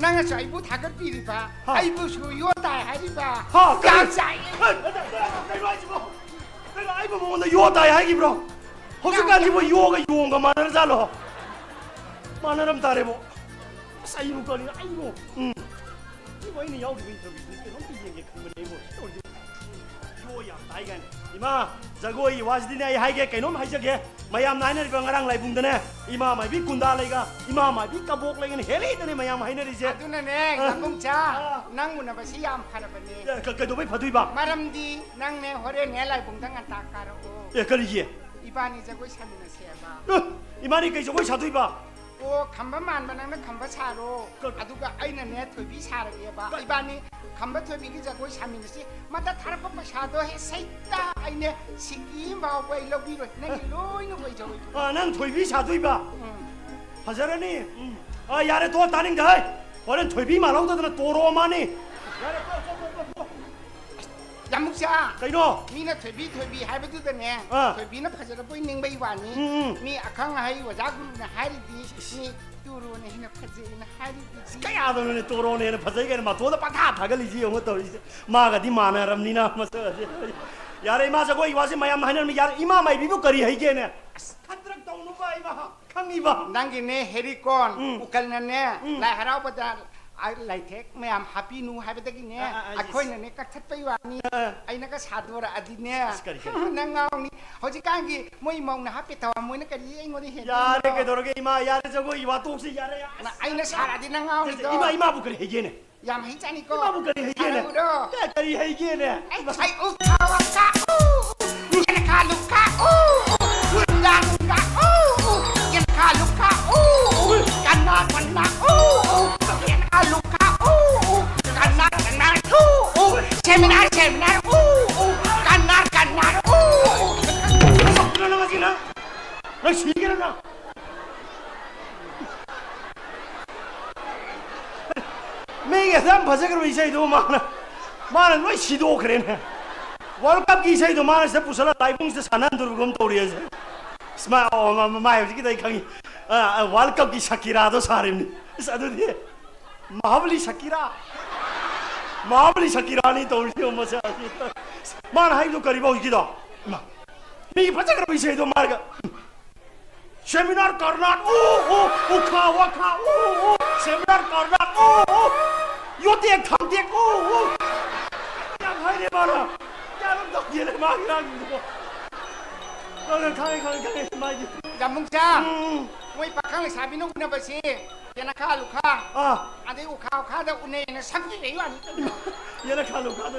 nang a chai bu thagat pi ri ba ai bu su yo tai hai ri ba ha yam chai kai lo ji bo kai ai bu mo na yo tai hai ki bro Howskan ji bo yoga yonga manar jalo manaram tare bo sai nu kali ai bo ni bo ni yau di interview ni no ti yenge khang ne bo yo ya tai gan ima jagoi wajdi ne ai hai ge kainom hai jage mayam nai ne ngarang lai bung dane ima mai bi kunda lai ga ima mai bi kabok lai ne heli dane mayam hai ne ri je aduna ne gamung cha nang mun ba si yam phana ba ne ka do bai phatui ba maram di nang ne hore ne lai bung dang ta karo e kali je ibani jagoi samina se ba imani kai jagoi sadui ba โอ้คำประมาณมันนั่นคำประชาโรอะดูก็ไอ้นั่นเนี่ยถอยพี่ชาระเกียบไอ้บ้านนี้คำว่าถอยพี่ก็จะกูชามินสิมาแต่ทาร์ปประชาโดให้ใส่ตาไอ้เนี่ยสิกีมาไว้เราบีด้วยนั่นลอยนู่นไว้จะไว้นั่นถอยพี่ชาด้วยป่ะภาษาเรนี่ยาเรตัวตานิ่งได้เพราะนั้นถอยพี่มาเราตัวนั้นตัวโรมานี่ยามุกชา ไกโน่มีนะถอยพี่ให้ไปดูแต่เนี่ยถอยพี่นะภาษาเราไปนิ่งไปวันนี้มีอ่ะข้างให้ว่าจากกูนะให้ดีมีตัวโรเนี่ยนะภาษานะให้ดีก็ยาตัวนี้ตัวโรเนี่ยภาษากันมาตัวนั้นปะท่าทักกันลิจิองตัวมากันที่มานะรำนี่นะมาเสออยาเรมาสักวันว่าสิมายังให้นั่นมียาอิมาไม่พี่พวกกรีให้เจเนี่ยขัดรักตรงนู้นไปมาข้างนี้บ้านั่งกินเนี่ยเฮริคอนอุกลนั่นเนี่ยไล่หาเราประจานไอ้ไล่เทคไม่ยามฮับปี้นูให้ไปตะกินเนี่ยไอ้คนเนี่ยก็ทัดไปวันนี้ไอ้นั่นก็ชาตัวระดิเนี่ยนั่งเงานี่เขาจะก้างกี่มวยมองนะฮับไปตัวมวยนั่นก็ยี่ไอ้งวดที่เห็นยาเรก็ตัวเราอิมายาเรจะกูอีว่าตุกสิยาเรไอ้นั่นชาระดินั่งเงานี่ตัวอิมาบุกรีให้เจเนี่ยยามให้ใจนี่ก็อิมาบุกรีให้เจเนี่ยกรีให้เจเนี่ยไอ้ใช้อุคาวะกะยันคาลุกะคุณดังกะยันคาลุกะกันนากันนายันคาลุกะกันนาเชมินากันนานั่นมาสินะนั่นชี้กันนะไม่แค่ทำภาษากันไม่ใช่ตัวมานะไม่ชี้ตัวเครนवर्ल्ड कप की सही तो माने से पुसला टाइपिंग से सनन दुर्गम तोड़िए से स्मा माय की दई खंगी वर्ल्ड कप की शकीरा तो सारे ने सादो दे महाबली शकीरा नहीं तोड़ियो मसे मान हाई तो करीब हो की दो मी पचा कर सही तो मार सेमिनार करना ओ खा सेमिनार करना यो ते थम ते क्या भाई ने बाला ये ले मार रहा हूँ तो खाए मार जब मुझे वही पकाने साबी नो कुना बसी ये ना खा लुका आधे वो खा तो उन्हें ना संगी नहीं वाली ये ना खा लुका तो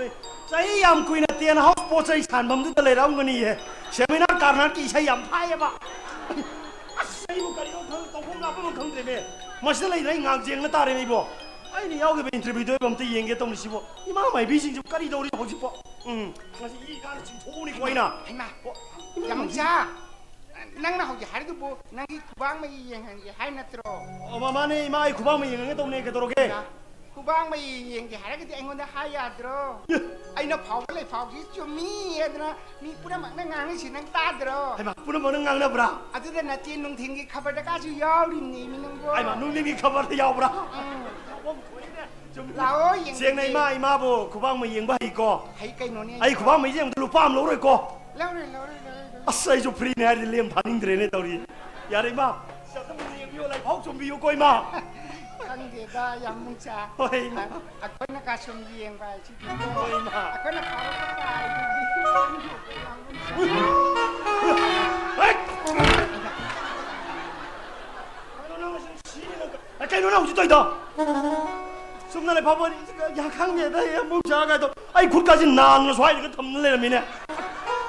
सही हम कोई ना तेन हाउस पोच ही सान बंदू तो ले रहा हूँ गनी है सेमिनार करना की सही हम पाए बा सही वो करियो तो हम ना अपन खंग दे में मस्त ले रही गांग जेंग ना तारे नहीं बो आई नहीं आओगे भी इंटरव्यू तो हम तो येंगे तो मुझे वो इमाम मैं भी सिंह जो करी दौड़ी हो जिपो मुझे ये गाना सिंह थोड़ी कोई ना है ना या मुझे नंग ना हो जी हर दुबो नंगी कुबांग में येंगे हाय नत्रो मामा ने इमाम कुबांग में येंगे तो उन्हें केतरोगे कुबांग में येंगे हर के एंगों ने हाय याद्रो आई ना फाव ले फाव जी चुमी है ना मी पूरा मंग नंग सिंह नंग ताद्रो आई माँ पूरा मंग नंग ना ब्रा अतु द नती नुंग थिंगी खबर डका जो याव रिमनी मी नंगो आई माँ नुंग थिंगी खबर तो याव ब्राเสียงในมาบ่คุบ้างมาเยียงบ่ให้ก่อไอ้คุบ้างมาเยียงตะลุป้ามโลด้วยก่ออาศัยจุพรีเนี่ยเลี้ยงพันอินเทอร์เน็ตตัวนี้อย่าได้มาจะต้องเลี้ยงอยู่อะไรพกชมวิวก้อยมาคันเดียดยังมุงชาอะคนนักชมเยียงไปชิบิโก้อะคนนักข่าวก็ตายเฮ้ยไอ้แกโน่นเอาจุดตัวต่อ숨나래 봐버리 약한 게다 목자가도 아이 굴까지 나는 소리 그 덤늘래 미네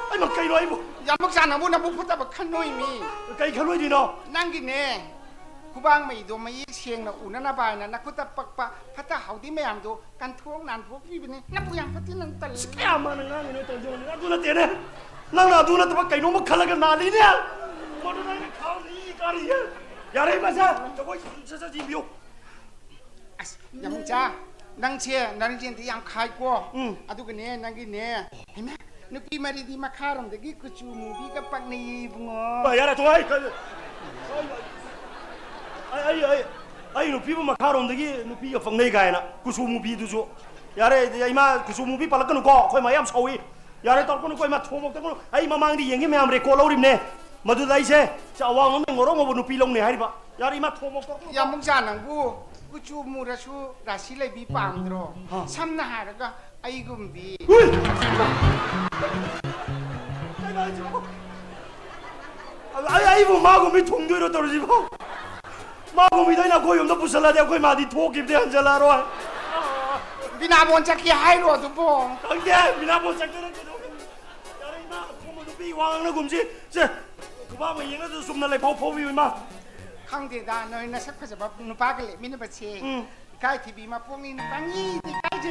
아이 막 가이로 아이고 야 목자나 뭐나 못 보다 막 칸노이미 가이 칼로이지 너 난기네 구방 메이도 메이 시행나 우나나 바이나 나 쿠타 빡빡 파타 하우디 메암도 간투ong 난투 비비네 나 부양 파티는 딸 스카마는 나는 또 저는 나도나 때네 나나 누나 또 가이 너무 칼라가 나리네 뭐는 나는 가오니 가리야 야래 마사 저거 진짜 지비오ยังมึงจ้านั่งเชียร์นั่งเชียร์ที่ยังขายกว่าอะทุกคนเนี่ยนั่งกินเนี่ยเห็นไหมนึกพี่มาดีมาฆ่าเราแต่กี้กูจูมูพี่กับปักนี่บุ้งอ๋ออย่าละตัวไอ้หนูพี่มาฆ่าเราแต่กี้หนูพี่กับฝั่งนี้กันนะกูจูมูพี่ดูจูอย่าเลยไอ้มากูจูมูพี่ปลักกันหนูก็ค่อยมาย้ำชาวอีอย่าเลยตอนคนค่อยมาทุ่มตอนคนไอ้มามังดีอย่างงี้ไม่ทำเรโคเราดิมเนี่ยมาดูได้ใช่จะวางมันงอร้องมาบนหนูพี่ลงเนี่ยให้ดิบะอย่าเลยมาทุ่มตอนยังมึงจ้าหนังกูจูมูราชูราศีเลยบีปามดรอซ้ำหน้าแล้วก็ไอ้กุมบีไอ้บุมากุมบีทุ่งด้วยตัวจีบมากุมบีได้นะคุยยมต้องพุชลาเดียวคุยมาดีทั่วกิบเดียนจะลารอยบินาบนจะกี่ให้รอทุบงตั้งใจบินาบนจะกี่อะไรอะไรมาทุ่มดูบีวางนะกุมจีเจ้ากูบ้ามาอย่างนั้นจะสุ่มนั่นเลยพอวิวมาข ꯈꯪꯗꯦꯗ ꯅꯣꯏ ꯅꯁꯛ ꯐꯖꯕ ꯅꯨꯄꯥꯒ ꯂꯦꯞꯃꯤꯟꯅꯕ ꯁꯦ ꯏꯀꯥꯏ ꯊꯤꯕꯤ ꯃꯄꯣꯛꯅꯤ ꯅꯨꯄꯥꯅꯤ 이까지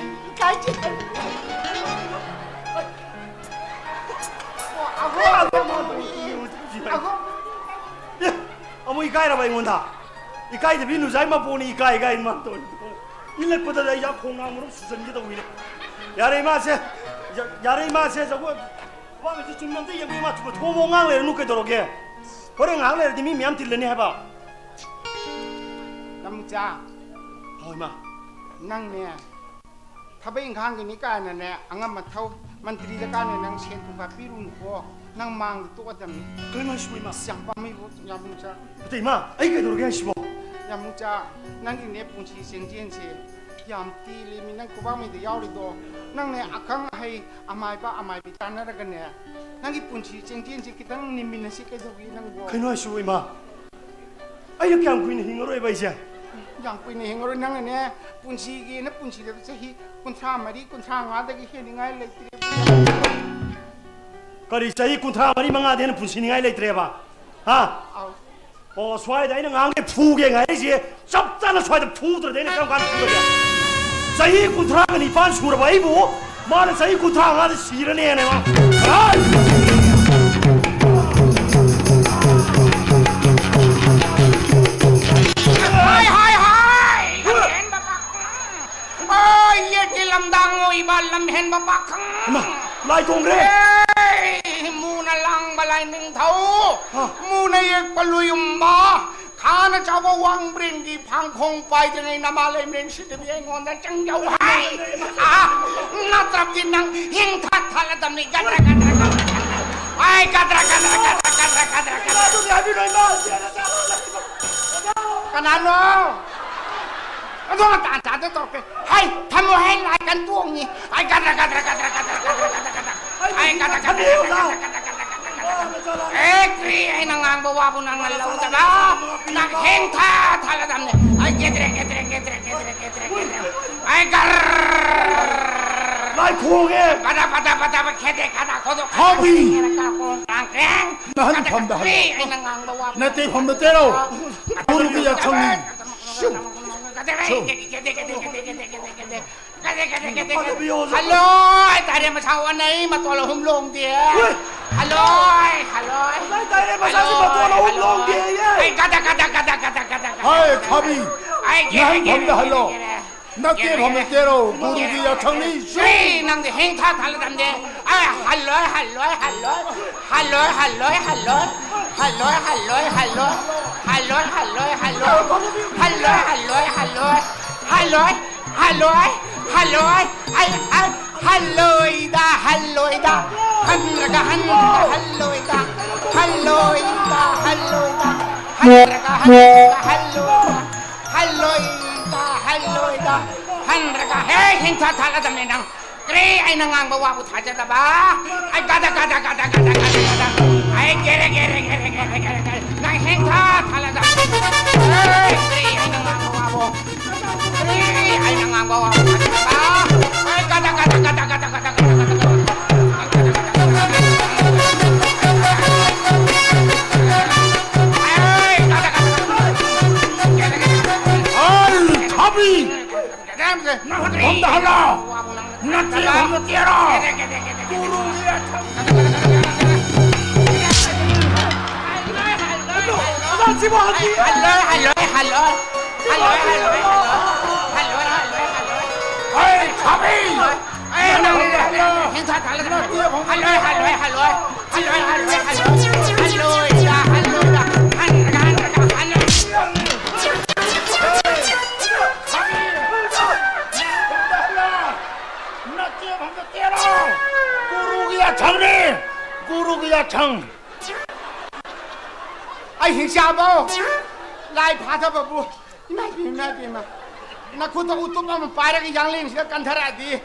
어머 이까이라 봐 이건다 이까이도 비누자이만 보니 이까이만 또 일렉보다 내가 콩나무로 수선기도 오이네 야래 마세 야래 마세 저거 와면서 죽는데 여기 맞추고 도몽왕을 놓게 도록해 그런 왕을 님이 미암 딜러니 해봐 남자 어이마 낭네 타베인 강기니 까는네 앙암마 타우 만트리다 까는 낭 센통가 삐루고 낭 망도 똑같다니 그만 쉬고 이마 쌍밤이고 야무자 근데 이마 아이가 도록해 쉬고 야무자 낭기 내 punchi 생전세 얌 띠리미 낭 고방미도 야우리도 낭네 아캉 하이 아마이비 따나라가네 낭기 punchi 생전세 기당 님미는 시켜도기 낭고 그만 쉬고 이마 아 이렇게 안 보이는 힘으로 해봐 이제 양뿌이네 행어로 낭네 punchi기 나 punchi도 세히 군사 마리 군사 가다기 해닝아이 레트리 거리 자이 군타 마리 망아 되는 분신이가 레트레봐 아 어, swayda ina ngange phuge ngai ji chapta na swayda phudra dene kam kan phudra sahi kuntra ni pan sur bai bu mar sahi kuntra nga sir ne ne ma hai hen bapak oh ye di lamdang oi balam hen bapak ma lai kong re muna lang balai ning thau muna ye paluyum ba khana chawa wang bring gi phang khong pai jangai namale mren sit bi ngon da chang jau hai na trap din nang hing that thala dam ni gadra ai gadra tu ya bi noi ma kanano aduh ta ta ta to hai thamu hai lai kan tuong ni ai gadra ai gadra Ekri ay nangang bawa po nang nalaw tala nak henta thala damne ay gedre ay gar lai khonge pada khede kada khodo Habi tangkreng nahan phamda ay nangang bawa nate phamda tero guru ki ya changni Hello, tadi masawan ni matolo humlong dia. Hello. tare ma sa si matolo humlong dia ye Ay kata. hai khabi nahan phamda hello nate phamda tero guru ki ya changni Sri nang heng tha thal dam de. Ay hello. Halloida. Hanraga hey hinta thala dam ne nang kre ay nangang bawa bu thaja da ba ay gada ay gere nang hinta thala dam hey kre ay nangang bawa bu thaja da ba ay gada khabi phamda hello nate phamda tero guru ki ya Hello. hai khabi Ay nang hinta thala dam hello. guru ki ya chang ai hin sia bo lai pha tha ba bu nai bi ma na khu ta utup ma pa ra ki yang ling sia kan thara di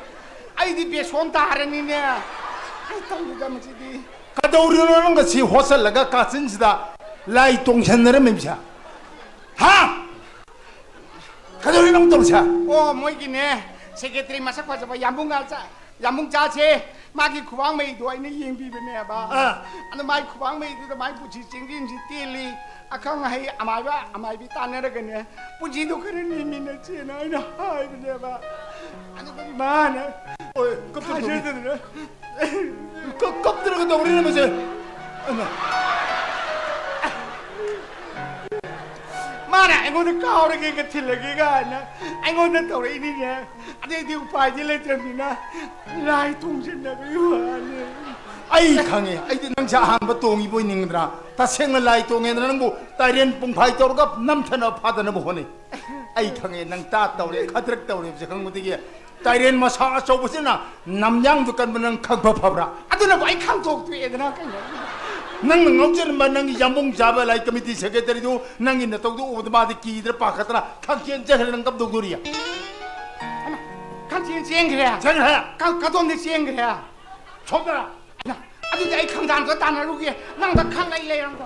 ai di be son ta ra ni ne ai tong ga ma chi di kadaurirong ga si hosal laga ka chin sida lai tong chen na me bia ha kadaurirong tong cha o moi ki ne secretary ma sa kwa ba yambung cha che ma ki khuwang mei do ai ni ying bi be ne ba ana mai khuwang mei du da mai pu chi ching din ji ti li 아까 하이 아마이비 따내라겠네 뿌지도 그런 의미는 지나 이나 하이 그래봐 아니 그만 어이 껍질 껍 들어간다 우리는 무슨 마나 이거는 까오르게 같을래기가 나 이거는 또 이니냐 아니 네 우파지 레트미나 라이 통신나고 이와네 아이 강해 아이들 낭자 한번 똥이 보이는 거더라 다 생을 나이 똥에는 뭐 딸인 뽕파이 떠오르가 남편어 파다는 뭐 하네 아이 강해 낭 따따오래 가드럭 따오래 무슨 그런 거 되게 딸인 뭐 사가 쏘보시나 남양도 간보는 강파파브라 아들나 와이 강독도 애들아 그냥 nang ngokchen man nang yambong jaba lai committee secretary do nang in to do udma de ki idra pakatra khakien jehel nang kap dogduria ana kantin jeng krea jeng ha ka don de jeng krea chobra na adi dai khang dan ko dan na lu ge nang da khang lai lai rang ko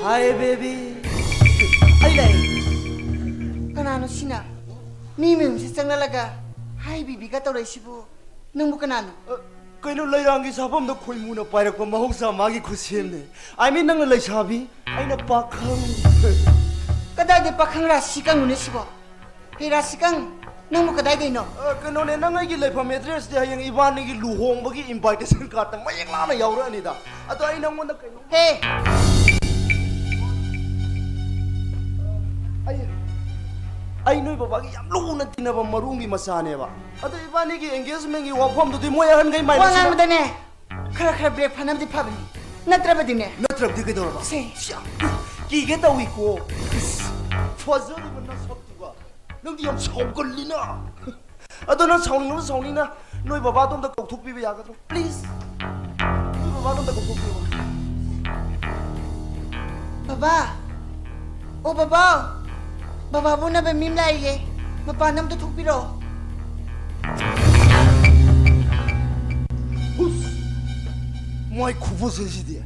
Hi baby. Ay lai. Kanano sina? Mimim si sang nalaga. Hi bibi ka tawray sibu. Nang mo kanano? Kaino lairang gi sabam na khoi mu na pairak pa mahoksa magi khusem ne. I mean nang lai sabi. Ay na pakhang. Kaday de pakhang ra sikang mo ni sibo. Hey ra sikang nang mo kaday de no. Kaino ne nang ay gi lai pham address de hayang iban ni gi luhong bagi invitation card tang mayek la na yaura ni da. Ato ay nang mo na kaino. Hey. Ay noi baba gi yam lu na tinaba marungi masane ba. Ato ibani gi engagement gi wafam do di moy han gai mai. Wala mo dane. Khara khara break phanam di phabni. Natra ba dine. Natra di gi dorba. Se. Ki ge ta wi ko. Fazari man na sab tu ba. Nang di yam chau gal lina. Ato na chau ni na noi baba dom da kok thuk pi ba ya ga tro. Please. Noi baba dom da kok thuk pi ba. Baba. Oh baba. Baba mo na ba mim lai ye? Mapanam to thukpiro. Hus. Moi khubo se si dia.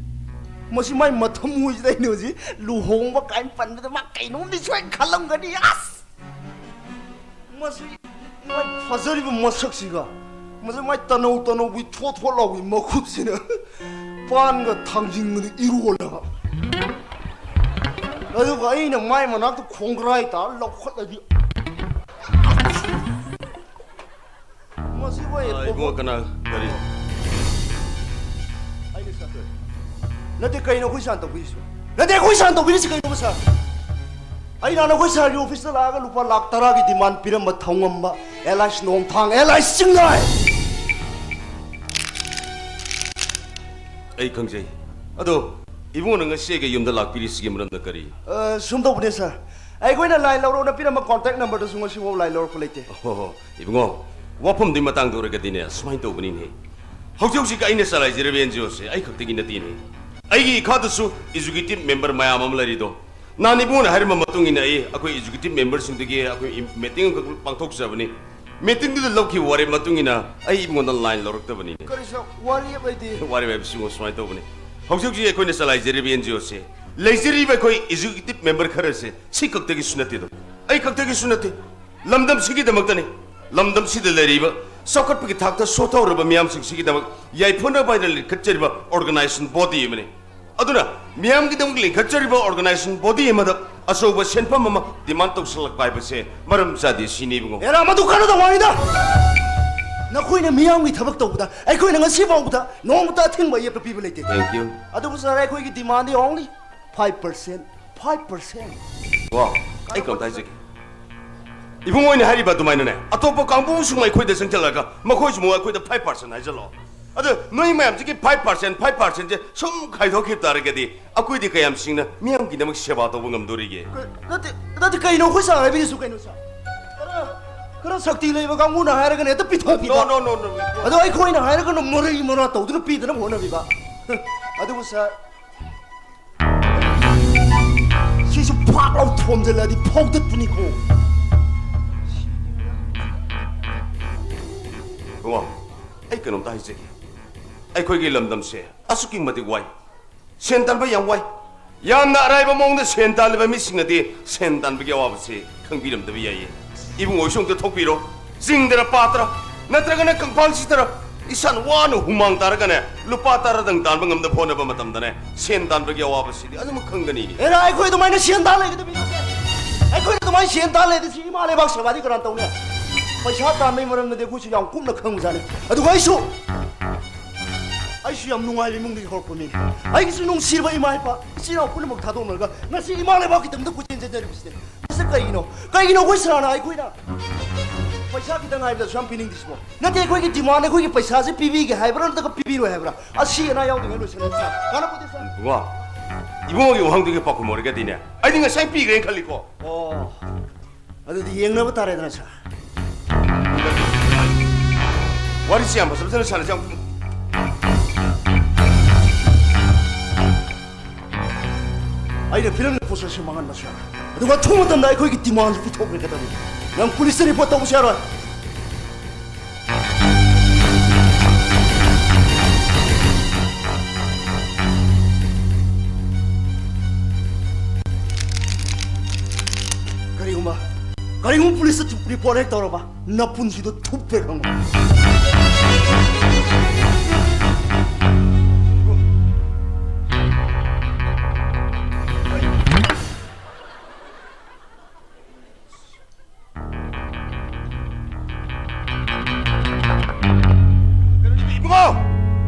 Masi mai matham mu ji dai no ji lu hong ba kain pan da ma kai nom di choi khalam ga ni as. Masi mai fazari ba masak si ga. Masi mai tanau wi thot thot la wi ma khut si na. Pan ga thangjing ni iru la. अरे भाई ना माय मना तो खोंगराई ता लखत लगी मसी भाई ibu kana dari आइले सर नते कहीं ना कोई शांत पुलिस नते कोई शांत पुलिस कहीं ना सर आई ना कोई सारी ऑफिस ला आगा लुपा लाख तरा की डिमांड पिरम मथांगम बा एलाइस नोंग थांग एलाइस सिंगाय ai khangjai ado ibu nang se ge yumda lak piris ge mram da kari Sumdo बने सर आई कोई ना लाइन लौरो ना पिरम कांटेक्ट नंबर तो सुंग सिवो लाइन लौरो को लेते ho ibu ngo wapam di matang do ga dine smai to bani ne haujo si ka ine salai jere ben jo se ai khakti gi na tin ne ai gi kha da su executive member mayam am lari do na ni bu na har ma matung ina ai akoi executive member sing de ge akoi meeting ka pangthok sa bani meeting du lokhi ware matung ina ai ibu na line lorok ta bani ne करी सो वारी अब दे ware web su smai to bani haujo si akoi na salai jere ben jo se लेजरी बे कोई executive member खरे से सी कक्ते की सुनते दो आई कक्ते की सुनते लमदम सिगी दमकतने लमदम सिद लेरिब सौकट पकी थाकता सोथौरब मियाम सिगी दमक याइफोना बाइदल खच्चरिब ऑर्गेनाइजेशन बॉडी यमने अदुना मियाम की दमक खच्चरिब ऑर्गेनाइजेशन बॉडी यमद असोब सेनफम मम डिमांड तौसलक बाइबसे मरम जादि सिनिबगो एरा मदु खानो द वाइदा नखोइना मियाम की थबक तौबदा आई कोइना ngasi बाउदा नोंगता थिंग बा येप पीबल लेते थैंक यू अदु सर आई कोइ की डिमांड ओनली 5%. 와 आई कम ताइ जके इबुंगोइने हारिबा दुमाइनने अतोप कांबु सुंगाइ खोइदा संचलगा मखोइ सुमो खोइदा 5% हाइजलो अदु नोइ मयाम जके 5% जे सम खाइदोखि तारगदि अकुइदि कयाम सिंगना मियाम कि नमक सेवा तोबो ngमदोरिगे नते कइनो खोइ सा बिसु कइनो सा करा शक्ति लेबा कांगु ना हारगन एत पिथो पि नो नो नो अदु आई खोइना हारगन मोरै मोरा तौदु पिदन होना बिबा अदु सा ꯉꯁꯤꯁꯨ ꯐꯥꯛ ꯂꯥꯎ ꯊꯣꯝꯖꯤꯜꯂꯗꯤ ꯐꯧꯗꯠꯄꯅꯤꯀꯣ ꯕꯨꯡꯉꯣ ꯑꯩ ꯀꯩꯅꯣꯝꯇ ꯍꯥꯏꯖꯒꯦ ꯑꯩꯈꯣꯏꯒꯤ ꯂꯝꯗꯝꯁꯦ ꯑꯁꯨꯛꯀꯤ ꯃꯇꯤꯛ ꯋꯥꯏ ꯁꯦꯟ ꯇꯥꯟꯕ ꯌꯥꯝ ꯋꯥꯏ ꯌꯥꯝꯅ ꯑꯔꯥꯏꯕ ꯃꯑꯣꯡꯗ ꯁꯦꯟ ꯇꯥꯜꯂꯤꯕ ꯃꯤꯁꯤꯡꯅꯗꯤ ꯁꯦꯟ ꯇꯥꯟꯕꯒꯤ ꯑꯋꯥꯕꯁꯤ ꯈꯪꯕꯤꯔꯝꯗꯕ ꯌꯥꯏꯌꯦ 이붕어이송 때 톡비로 징들아 빠따라 나트라가네 깡팡시더라 이산 와는 후망 따라가네 루파 따라등 단방 없는 보내봐 맞담다네 시엔 단백이 와버시디 아주 뭐 큰거니 에라 아이코에도 많이 시엔 달래거든 아이코에도 많이 시엔 달래듯이 이만해 박사 바디 그런 동네 पैसा तान्नै मरमदे कुछ याम कुमना खंगजाने अदु गाइसु आइसु याम नुंगाइ लिमुंगि हरपनि आइगिसु नुं सिरबा इमा इपा सिराव पुनमक थादोमलगा नसि इमाले बाकि तमदा कुचिन जेजेर बिसने बिसर काइगिनो गोइसराना आइकोइना पैसा कितंग आइबदा सम पिनिंग दिसबो नते कोइगि डिमांड कोइगि पैसा से पिबिगे हाइब्रा नतका पिबिरो हाइब्रा असि ना यावदे लोसने गाना पुदिसा 와 이붕어기 왕되게 바꾸 모르겠디네 아니 nga sai 피그랭 칼리코 어 अदुदि येंगनबो तारेदना सा 와리시 안 벗어서 사는 장 아이네 필름을 포스시 망한 나샤 누가 통못한 나이 거기 디마ンド 피토브를 갖다 난 폴리스 리포터 오시아라 가리고 폴리스 리포터 했더라 봐 나쁜 지도 툭배간 거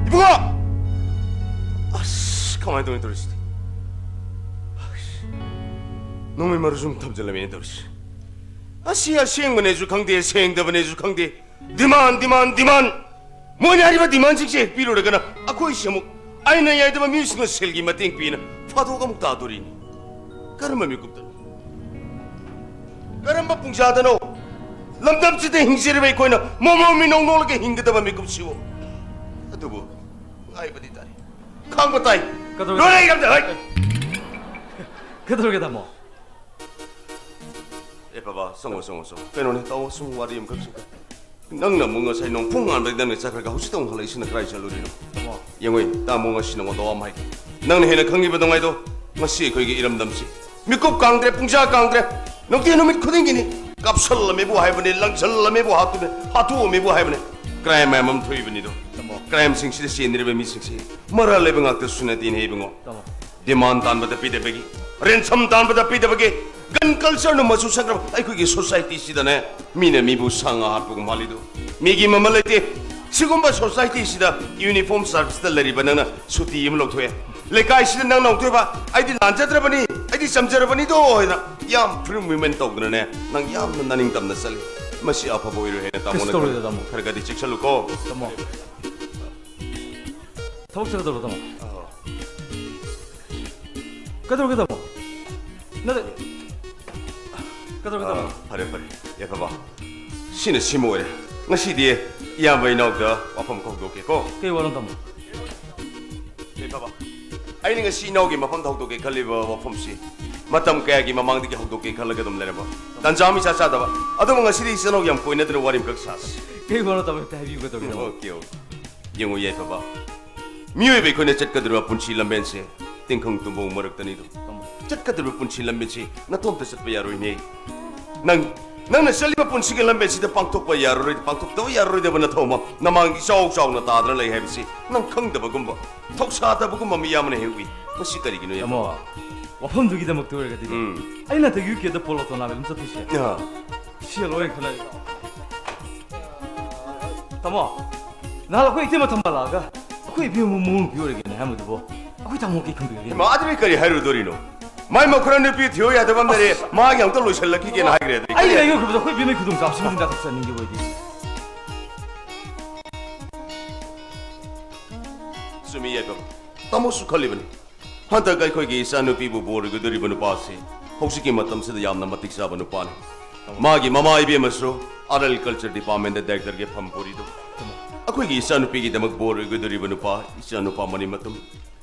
이붕어 아씨 가만히 동에 들으시지 놈의 말을 좀 탐질라면 들으시 아시야 시행문해주 강대 시행더분해주 강대 디만 뭐냐 아니바 디만 직시 비로래거나 아코이 시험uk 아이나 야이드바 뮤직은 sel기마 땡피나 파도가 묵다도리니 까르마 미급다 까르마 뿡샤다노 람담치대 행시를 베이코이나 모모미 농농하게 힝그다바 미급시오 아두부 아이바디 다리 강바타이 너네 이감다 아이 그들에게다 뭐 예 봐봐 성호 빼놓네 따오 스무와리 임급신가 낭나 뭔가 사이농 풍안 백담에 자갈가 후시동 할라 이시나 크라이샤 루리노 영의 따 뭔가 시는 거 너와 마이 낭나 해는 강기부동아이도 마시 거기 이름 담시 미급 강드레 풍자 강드레 넉디 놈이 코딩기니 깝설라 메부 하이브니 랑설라 메부 하투 메부 하이브니 크라임 맘 토이브니도 크라임 싱시데 시엔드레베 미싱시 머랄 레빙 악데 수네딘 헤빙어 디만 단바다 피데베기 렌섬 단바다 피데베기 간 culture masu sangra ai ko gi society sidane mine mibu sanga harpu malido migi mamalete sigumba society sida uniform service da lari banana suti im loktoya lekai sida nang noktoba ai di lanjadrabani ai di samjarabani do hoina yam free movement togdane nang yam naning tamna sali masi apa boiru hena tamona karga di chiksaluko tamo tabak tamo kadro tamo 나데 그러다 파래 예 봐봐 신의 시모에 ngasidiye iyambay nokda wafam ko dokeko kay walang tamo 예 봐봐 아이는 ngasi nogi mafam dokdoke kalliba wafam si matam kayagi mamangdigi hokdoke kallaga dum lereba dan jami cha cha daba adum ngasidi isano yam poina dre warim kaksas kay walang tamo tabi ko dokdo okay yung ye 봐봐 미외베 코네 쳇가드르와 punchi lambense 띵컹 tumbo morakdanido 쳇가드르 punchi lambense na tomte satpa yaroine nangna saliba punchi ke lambense de pangtokpa yaroi pangtokto yaroi de bana thoma namang saw na tadra lei hebsi nang khangdaba gumba thoksa da bugum mi yamne hewi masi kari gino yamo wafam dugi다 먹도록 해가지고 아이나 되게 웃게도 볼로도 나면 좀 뜻이야 야 시얼로에 그날 tamo 나라 거기 때문에 탐발라가 거기 비면 뭐 비오래겠네 아무도 뭐 거기 다 먹기 큰데 마 아드미 그리 하루 도리노 마이 뭐 그런 느 비디오야 되밤들이 마기 양 떨로 셜라키게 나 하기래 아니 이거 그보다 거기 비면 그동 잡시면 된다 닥치는 게 뭐지 수미야 봐 따모수 칼리브니 한타가이 거기 이사누 비부 보르고 드리브는 바시 혹시 기 마탐스도 얌나 마틱 사바누 파네 마기 마마이 비면서 아랄 컬처 디파트먼트 다이렉터게 팜포리도 아코기 이사누피기 데막 보르고 드리브는 파 이사누파 마니 마탐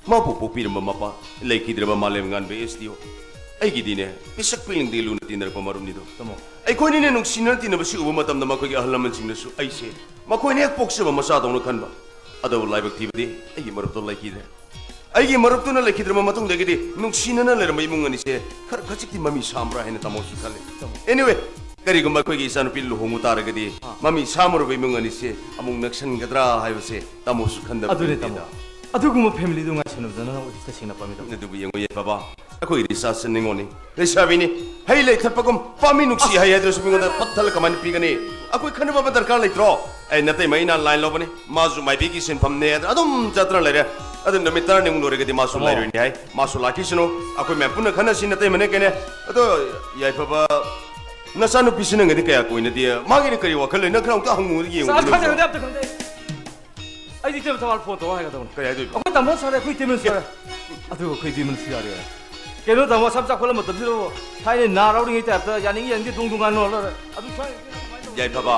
마포 포피르 마마파 레이키드르바 말렘간 베스티오 ꯑꯩꯒꯤꯗꯤꯅꯦ ꯄꯤꯁꯛ ꯄꯤꯛꯂꯤꯡꯗꯒꯤ ꯂꯨꯅ ꯇꯤꯟꯅꯔꯛꯄ ꯃꯔꯨꯞꯅꯤꯗꯣ ꯇꯥꯃꯣ ꯑꯩꯈꯣꯏꯅꯤꯅ ꯅꯨꯡꯁꯤꯅꯅ ꯇꯤꯟꯅꯕꯁꯤ ꯎꯕ ꯃꯇꯝꯗ ꯃꯈꯣꯏꯒꯤ ꯑꯍꯜ ꯂꯃꯟꯁꯤꯡꯅꯁꯨ ꯑꯩꯁꯦ ꯃꯈꯣꯏꯅ ꯍꯦꯛ ꯄꯣꯛꯆꯕ ꯃꯆꯥꯗꯧꯅ ꯈꯟꯕ ꯑꯗꯨꯕꯨ ꯂꯥꯏꯕꯛ ꯊꯤꯕꯗꯤ ꯑꯩꯒꯤ ꯃꯔꯨꯞꯇꯣ ꯂꯩꯈꯤꯗ꯭ꯔꯦ ꯑꯩꯒꯤ ꯃꯔꯨꯞꯇꯨꯅ ꯂꯩꯈꯤꯗ꯭ꯔꯕ ꯃꯇꯨꯡꯗꯒꯤꯗꯤ ꯅꯨꯡꯁꯤꯅꯅ ꯂꯩꯔꯝꯕ ꯏꯃꯨꯡ ꯑꯅꯤꯁꯦ ꯈꯔ ꯈꯖꯤꯛꯇꯤ ꯃꯃꯤ ꯁꯥꯝꯕ꯭ꯔꯥ ꯍꯥꯏꯅ ꯇꯥꯃꯣꯁꯨ ꯈꯜꯂꯤ ꯑꯦꯅꯤꯋꯦ ꯀꯔꯤꯒꯨꯝꯕ ꯑꯩꯈꯣꯏꯒꯤ ꯏꯆꯥꯅꯨꯄꯤ ꯂꯨꯍꯣꯡꯕ ꯇꯥꯔꯒꯗꯤ ꯃꯃꯤ ꯁꯥꯃꯨꯔꯕ ꯏꯃꯨꯡ ꯑꯅꯤꯁꯦ ꯑꯃꯨꯛ ꯅꯛꯁꯟꯒꯗ꯭ꯔꯥ ꯍꯥꯏꯕꯁꯦ ꯇꯥꯃꯣꯁꯨ ꯈꯟꯗꯕ ꯑꯗꯨꯅꯦ ꯇꯥꯃꯣ ꯑꯗꯨꯒꯨꯝꯕ ꯐꯦꯃꯤꯂꯤꯗꯨ ꯉꯥꯏꯁꯟꯅꯕꯗꯅ ꯇꯁꯦꯡꯅ ꯄꯥꯝꯃꯤ ꯑꯗꯨꯕꯨ ꯌꯦꯡꯉꯨ ꯕꯕꯥ ꯑꯩꯈꯣꯏꯒꯤꯗꯤ ꯏꯆꯥꯁꯤ ꯅꯤꯡꯉꯣꯅꯤ ꯂꯩꯁꯥꯕꯤꯅꯤ ꯍꯩ ꯂꯩ ꯊꯠꯄꯒꯨꯝ ꯄꯥꯝꯃꯤ ꯅꯨꯡꯁꯤ ꯍꯩ ꯍꯥꯏꯗ꯭ꯔꯁꯨ ꯃꯤꯉꯣꯟꯗ ꯄꯠꯊꯜ ꯀꯃꯥꯏꯅ ꯄꯤꯒꯅꯤ ꯑꯩꯈꯣꯏ ꯈꯟꯅꯕ ꯗꯔꯀꯥꯔ ꯂꯩꯇ꯭ꯔꯣ ꯑꯩ ꯅꯇꯩ ꯃꯩꯅ ꯂꯥꯏꯟ ꯂꯧꯕꯅꯤ ꯃꯥꯁꯨ ꯃꯥꯏꯕꯤꯒꯤ ꯁꯤꯟꯐꯝꯅꯦ ꯑꯗꯨꯝ ꯆꯠꯇꯅ ꯂꯩꯔꯦ ꯑꯗꯨ ꯅꯨꯃꯤꯠ 10 ꯂꯣꯏꯔꯒꯗꯤ ꯃꯥꯁꯨ ꯂꯩꯔꯣꯏꯅꯤ ꯍꯥꯏ ꯃꯥꯁꯨ ꯂꯥꯛꯈꯤꯁꯅꯨ ꯑꯩꯈꯣꯏ ꯃꯌꯥꯝ ꯄꯨꯟꯅ ꯈꯟꯅꯁꯤ ꯅꯇꯩ ꯃꯅꯦ ꯀꯩꯅꯦ ꯑꯗꯣ ꯌꯥꯏꯐꯕ ꯅꯆꯥꯅꯨꯄꯤꯁꯤ ꯅꯪꯒꯗꯤ ꯀꯌꯥ ꯀꯣꯏꯅꯗꯦ ꯃꯥꯒꯤꯅ ꯀꯔꯤ ꯋꯥꯈꯜ ꯂꯩ ꯅꯪ ꯈꯔ ꯑꯃꯨꯛꯇ ꯍꯪꯉꯨ ꯌꯦꯡꯉꯨ ꯑꯩꯗꯤ ꯇꯦꯝ ꯊꯋꯥꯜ ꯐꯣꯟ ꯇꯧꯔ ꯍꯥꯏꯒꯗꯧꯅꯤ ꯀꯔꯤ ꯍꯥꯏꯗꯣꯏꯕ ꯑꯩꯈꯣꯏ ꯇꯥꯃꯣ ꯁꯥꯔꯦ ꯑꯩꯈꯣꯏ ꯇꯦꯝꯃꯦꯟ ꯁꯥꯔꯦ ꯑꯗꯨꯒ ꯑꯩꯈꯣꯏ ꯇꯦꯝꯃꯦꯟꯁꯨ ꯌꯥꯔꯦ ꯀꯩꯅꯣ ꯇꯥꯃꯣ ꯁꯝ ꯆꯥꯛꯈꯠꯂ ꯃꯇꯝꯁꯤꯗ ꯊꯥꯏꯅ ꯅꯥꯔꯧꯔꯤꯉꯩ ꯇꯥꯏꯞꯇ ꯌꯥꯅꯤꯡꯉꯤ ꯌꯥꯅꯤꯡꯗꯦ ꯗꯣꯡ ꯗꯣꯡ ꯉꯥꯟꯅꯣ ꯑꯗꯨ ꯌꯥꯏꯐꯕ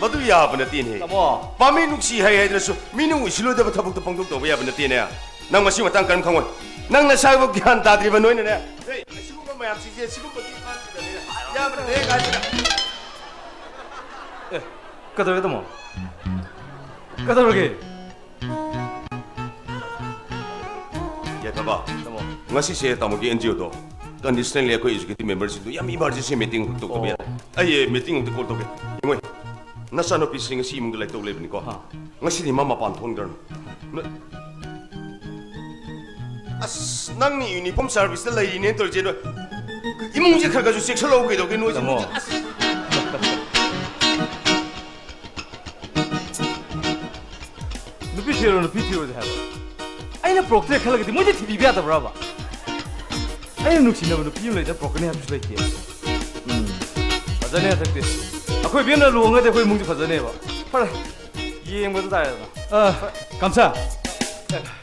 ꯃꯗꯨ ꯌꯥꯕ ꯅꯠꯇꯦꯅꯦ ꯇꯥꯃꯣ ꯄꯥꯝꯃꯤ ꯅꯨꯡꯁꯤ ꯍꯩ ꯍꯥꯏꯗ꯭ꯔꯁꯨ ꯃꯤꯅ ꯎꯏꯁꯤꯜꯂꯣꯏꯗꯕ ꯊꯕꯛꯇꯣ ꯄꯥꯡꯊꯣꯛ ꯇꯧꯕ ꯌꯥꯕ ꯅꯠꯇꯦꯅꯦ ꯅꯪ ꯃꯁꯤ ꯃꯇꯥꯡ ꯀꯔꯝ ꯈꯪꯉꯣꯏ ꯅꯪ ꯅꯁꯥꯕꯨ ꯒ꯭ꯌꯥꯟ ꯇꯥꯗ꯭ꯔꯤꯕ ꯅꯣꯏꯅꯅꯦ ꯑꯁꯤꯒꯨꯝꯕ ꯃꯌꯥꯝꯁꯤꯡꯁꯦ ꯁꯤꯒꯨꯝꯕꯒꯤ ꯌꯥꯕꯅꯦ ꯀꯥꯏꯗ ꯀꯗꯧꯔꯒꯦ ꯇꯥꯃꯣ ꯀꯗꯧꯔꯒꯦ ꯌꯥꯏꯐꯕ ꯉꯁꯤꯁꯦ ꯇꯥꯃꯣꯒꯤ NGOꯗꯣ ꯀꯟꯗꯤꯁꯅꯦꯜꯂꯤ ꯑꯩꯈꯣꯏ ꯑꯦꯖꯨꯀꯦꯇꯤভ ꯃꯦꯝꯕꯔꯁꯤꯡꯗꯣ ꯌꯥꯝ ꯏꯃꯥꯔꯖꯦꯟꯁꯤ ꯃꯤꯇꯤꯡ ꯇꯧꯕ ꯌꯥꯏ ꯑꯩ ꯃꯤꯇꯤꯡ ꯑꯝꯇ ꯀꯣꯜ ꯇꯧꯒꯦ ꯌꯦꯡꯉꯣꯏ ꯅꯆꯥꯅꯨꯄꯤꯁꯤ ꯉꯁꯤ ꯏꯃꯨꯡꯗ ꯂꯩꯇꯧ ꯂꯩꯕꯅꯤꯀꯣ ꯉꯁꯤꯗꯤ ꯃꯥ ꯃꯄꯥꯟ ꯊꯣꯛꯈ꯭ꯔꯅꯨ ꯑꯁ ꯅꯪꯅ ꯌꯨꯅꯤꯐꯣꯔꯝ ꯁꯥꯔꯚꯤꯁꯇ ꯂꯩꯔꯤꯅꯦ ꯇꯧꯔꯤꯁꯦ ꯅꯣꯏ 이몽지 가가지고 섹셜하고 그래도 그 노지 뭐. 누피 티로도 해봐. 아이는 프로그램 칼라게 뭐지 TV 비하다 브라바. 아이는 누치나 누피 요래다 프로그램 합주 있게. 맞아네 딱대. 아코이 비는 루엉가 대 코이 몽지 맞아네 봐. 빨리 이행부터 다야. 감사.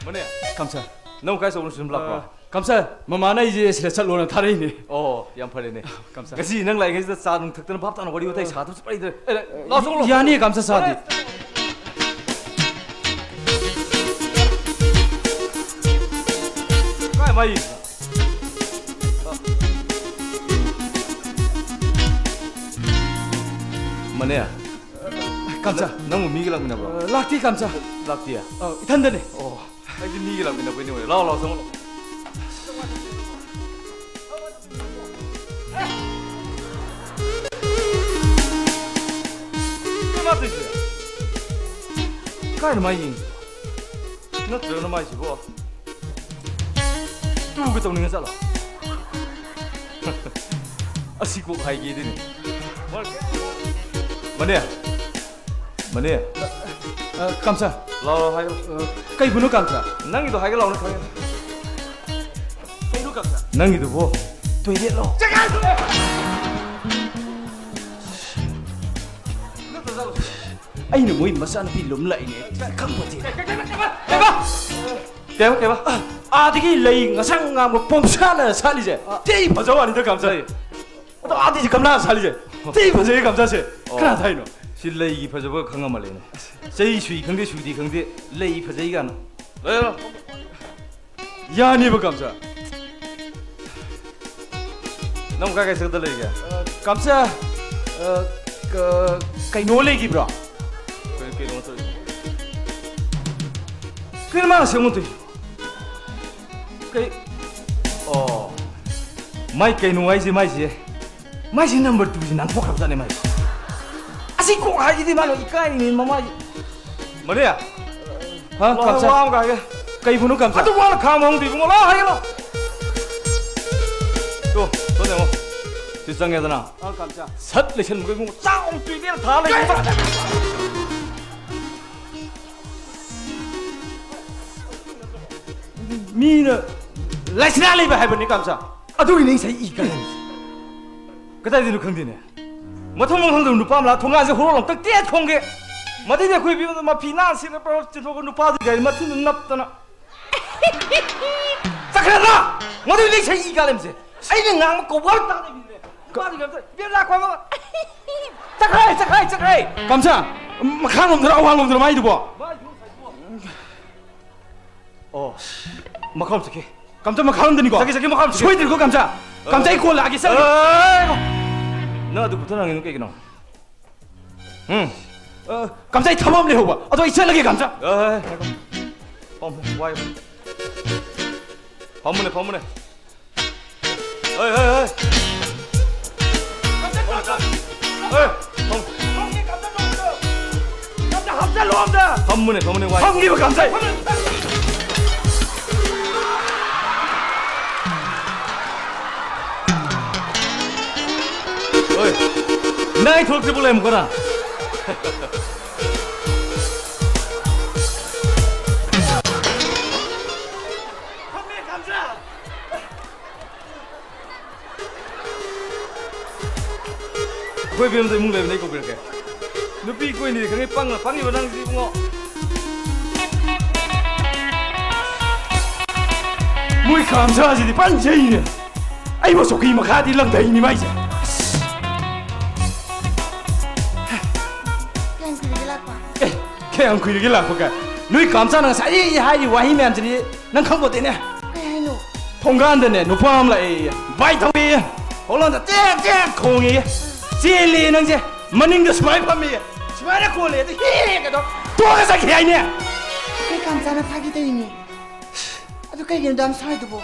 뭐네? 감사. 너무 가서 오늘 좀 라고. 감사. 마마나 이제 실사 로나 타래이네. 양 팔래네. 감사. kasi nang lai kasi sa nung thaktan bap tan wari utai sa tu pai de. La song lo. Yani 감사 사디. काय माई. मने 감사. 너무 미기라고 봐. 락티 감사. 락티야. 이탄데네. 아이디 미기라고 보이네. 라 song lo. Cái này mày nhìn nó tưởng nó mày chỉ vô tu cái tông này sao là à xí cuộc hay gì đấy mà nè 감사 lau hay cái bunu 감사 năng gì đó hay cái lau nó thôi cái nó 감사 năng gì đó vô tùy điện lo anh nói mà sao nó bị lúng lậy này không có gì 대박 아디기 레이 가상 뭐 봄사나 살리제 데이 버저 아니다 감사해 또 아디지 감나 살리제 데이 버저에 감사세 그나 다이노 실레이 버저가 강가 말레네 제이 수이 강대 수디 강대 레이 버저이가 레라 야니버 감사 너무 가게 서들 레이가 감사 그 까이노레기 브라 그 얼마나 세운데 그 마이 까이노와이지 마이지 넘버 2지 난 포함자네 마이 아시 꼭 하기디 말로 이까이니 마마 뭐래야 감사 와 가게 까이부노 감사 아또 와 감홍도 이거 라 하이로 또 내가 뒷상에다나 감사 삿 레션 먹고 싸움 뛰기나 다 레 미는 라이스나리바 해보니 감사 아도 이네 새 이까는 그다지는 강디네 뭐통몽 항도 누빠라 통가서 호로랑 딱 떼 통게 뭐대냐 그이 비면 막 비난시를 벌어 저거 누빠도 가 맞는 납다나 자그러나 뭐도 이네 새 이까냄새 아이는 나 먹고 왔다 비네 까지 감사 비라 과거 자그래 감사 막한 놈들 아우 한 놈들 많이 봐 막하면 어떡해 깜짝 막하면 되니까 자기 막하면 소리 들고 감자 감자이 콜 라기 써. 너 아도 붙어 나는 게 기노. 감자이 탐험 내 호바. 아도 이철하게 감자. 범 와요. 범문에 범문에. 어이. 감자. 감자 로함다. 범문에 와요. 범리버 감자. 나이 돌게 볼래 먹거라. 감자. 왜 비험도 묵래 내 이거 그렇게. 눈빛 입고 있는데 그게 빵이 원하는 지 뭐. 뭐 감사하지 빵제이네. 아이 뭐 속이 뭐 가디 랑다이니 마이제. 그냥 그 얘기를 하고 가. 너희 감사는 사이 하이 와이 맴들이 난 컴보되네. 통과한다네. 누파함라 에. 바이통이. 홀란다 땡땡 공이. 제리 능제 머닝도 스마일 밤이. 스마일에 콜레. 히게도 도가서 기야이네. 그 감사는 파기 되니. 아도 그게 남 살도 뭐.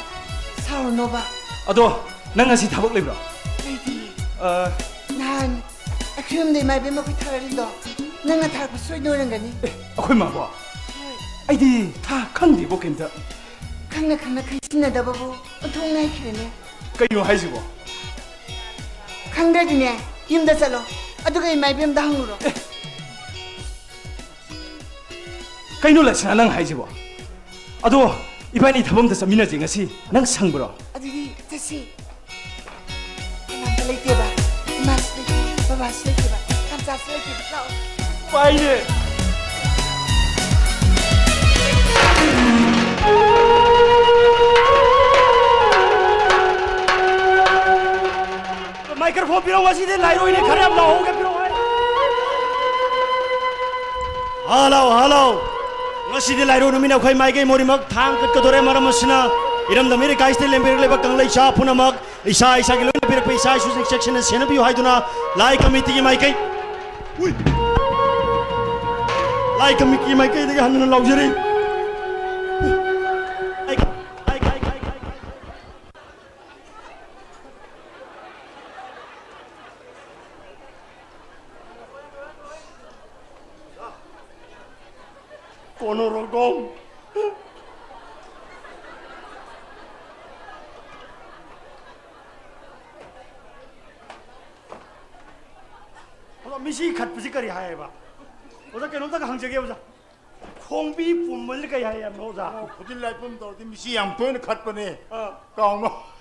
사오 노바. 아도 nanga시 타박 레브라. 레디. 난 그럼 내 말에 먹고 타는데 내가 달고 소리 노는 거니? 아코이 마봐. 아이디 다 칸디 보켄다. 강나 그 신나다 바보. 통나이 키네. 그이요 하이지고. 강다지네. 임다 살로. 아도 그 말에 뱀다 항으로. 그이노라 신나랑 하이지고. 아도 이번에 타범에서 미나지 ngasi 난 상브로. 아들이 다시. 남자 레이티바. 마스 레이티. 바바 레이티바. 감사 레이티바. 빠이네. 마이크로폰 필요한 것이지 라이로이네 가람 나오게 필요해. 할로. ngasi lairo numina khoi mai ge morimak thang kat kadore maramasina iramda mere gaiste lember leba kanglai sha punamak isa gi loin bir pe isa su section sena bi haiduna lai committee gi mai kai ui lai committee gi mai kai de hanna laujari Ponorogon. 미시 갓부지 거리 하야봐. 오자 깨놈다가 항적해 보자. 콩비 분물 거리 하야 노자. 부딜 라이프 더 미시 양토에 갓버네. 까옹노.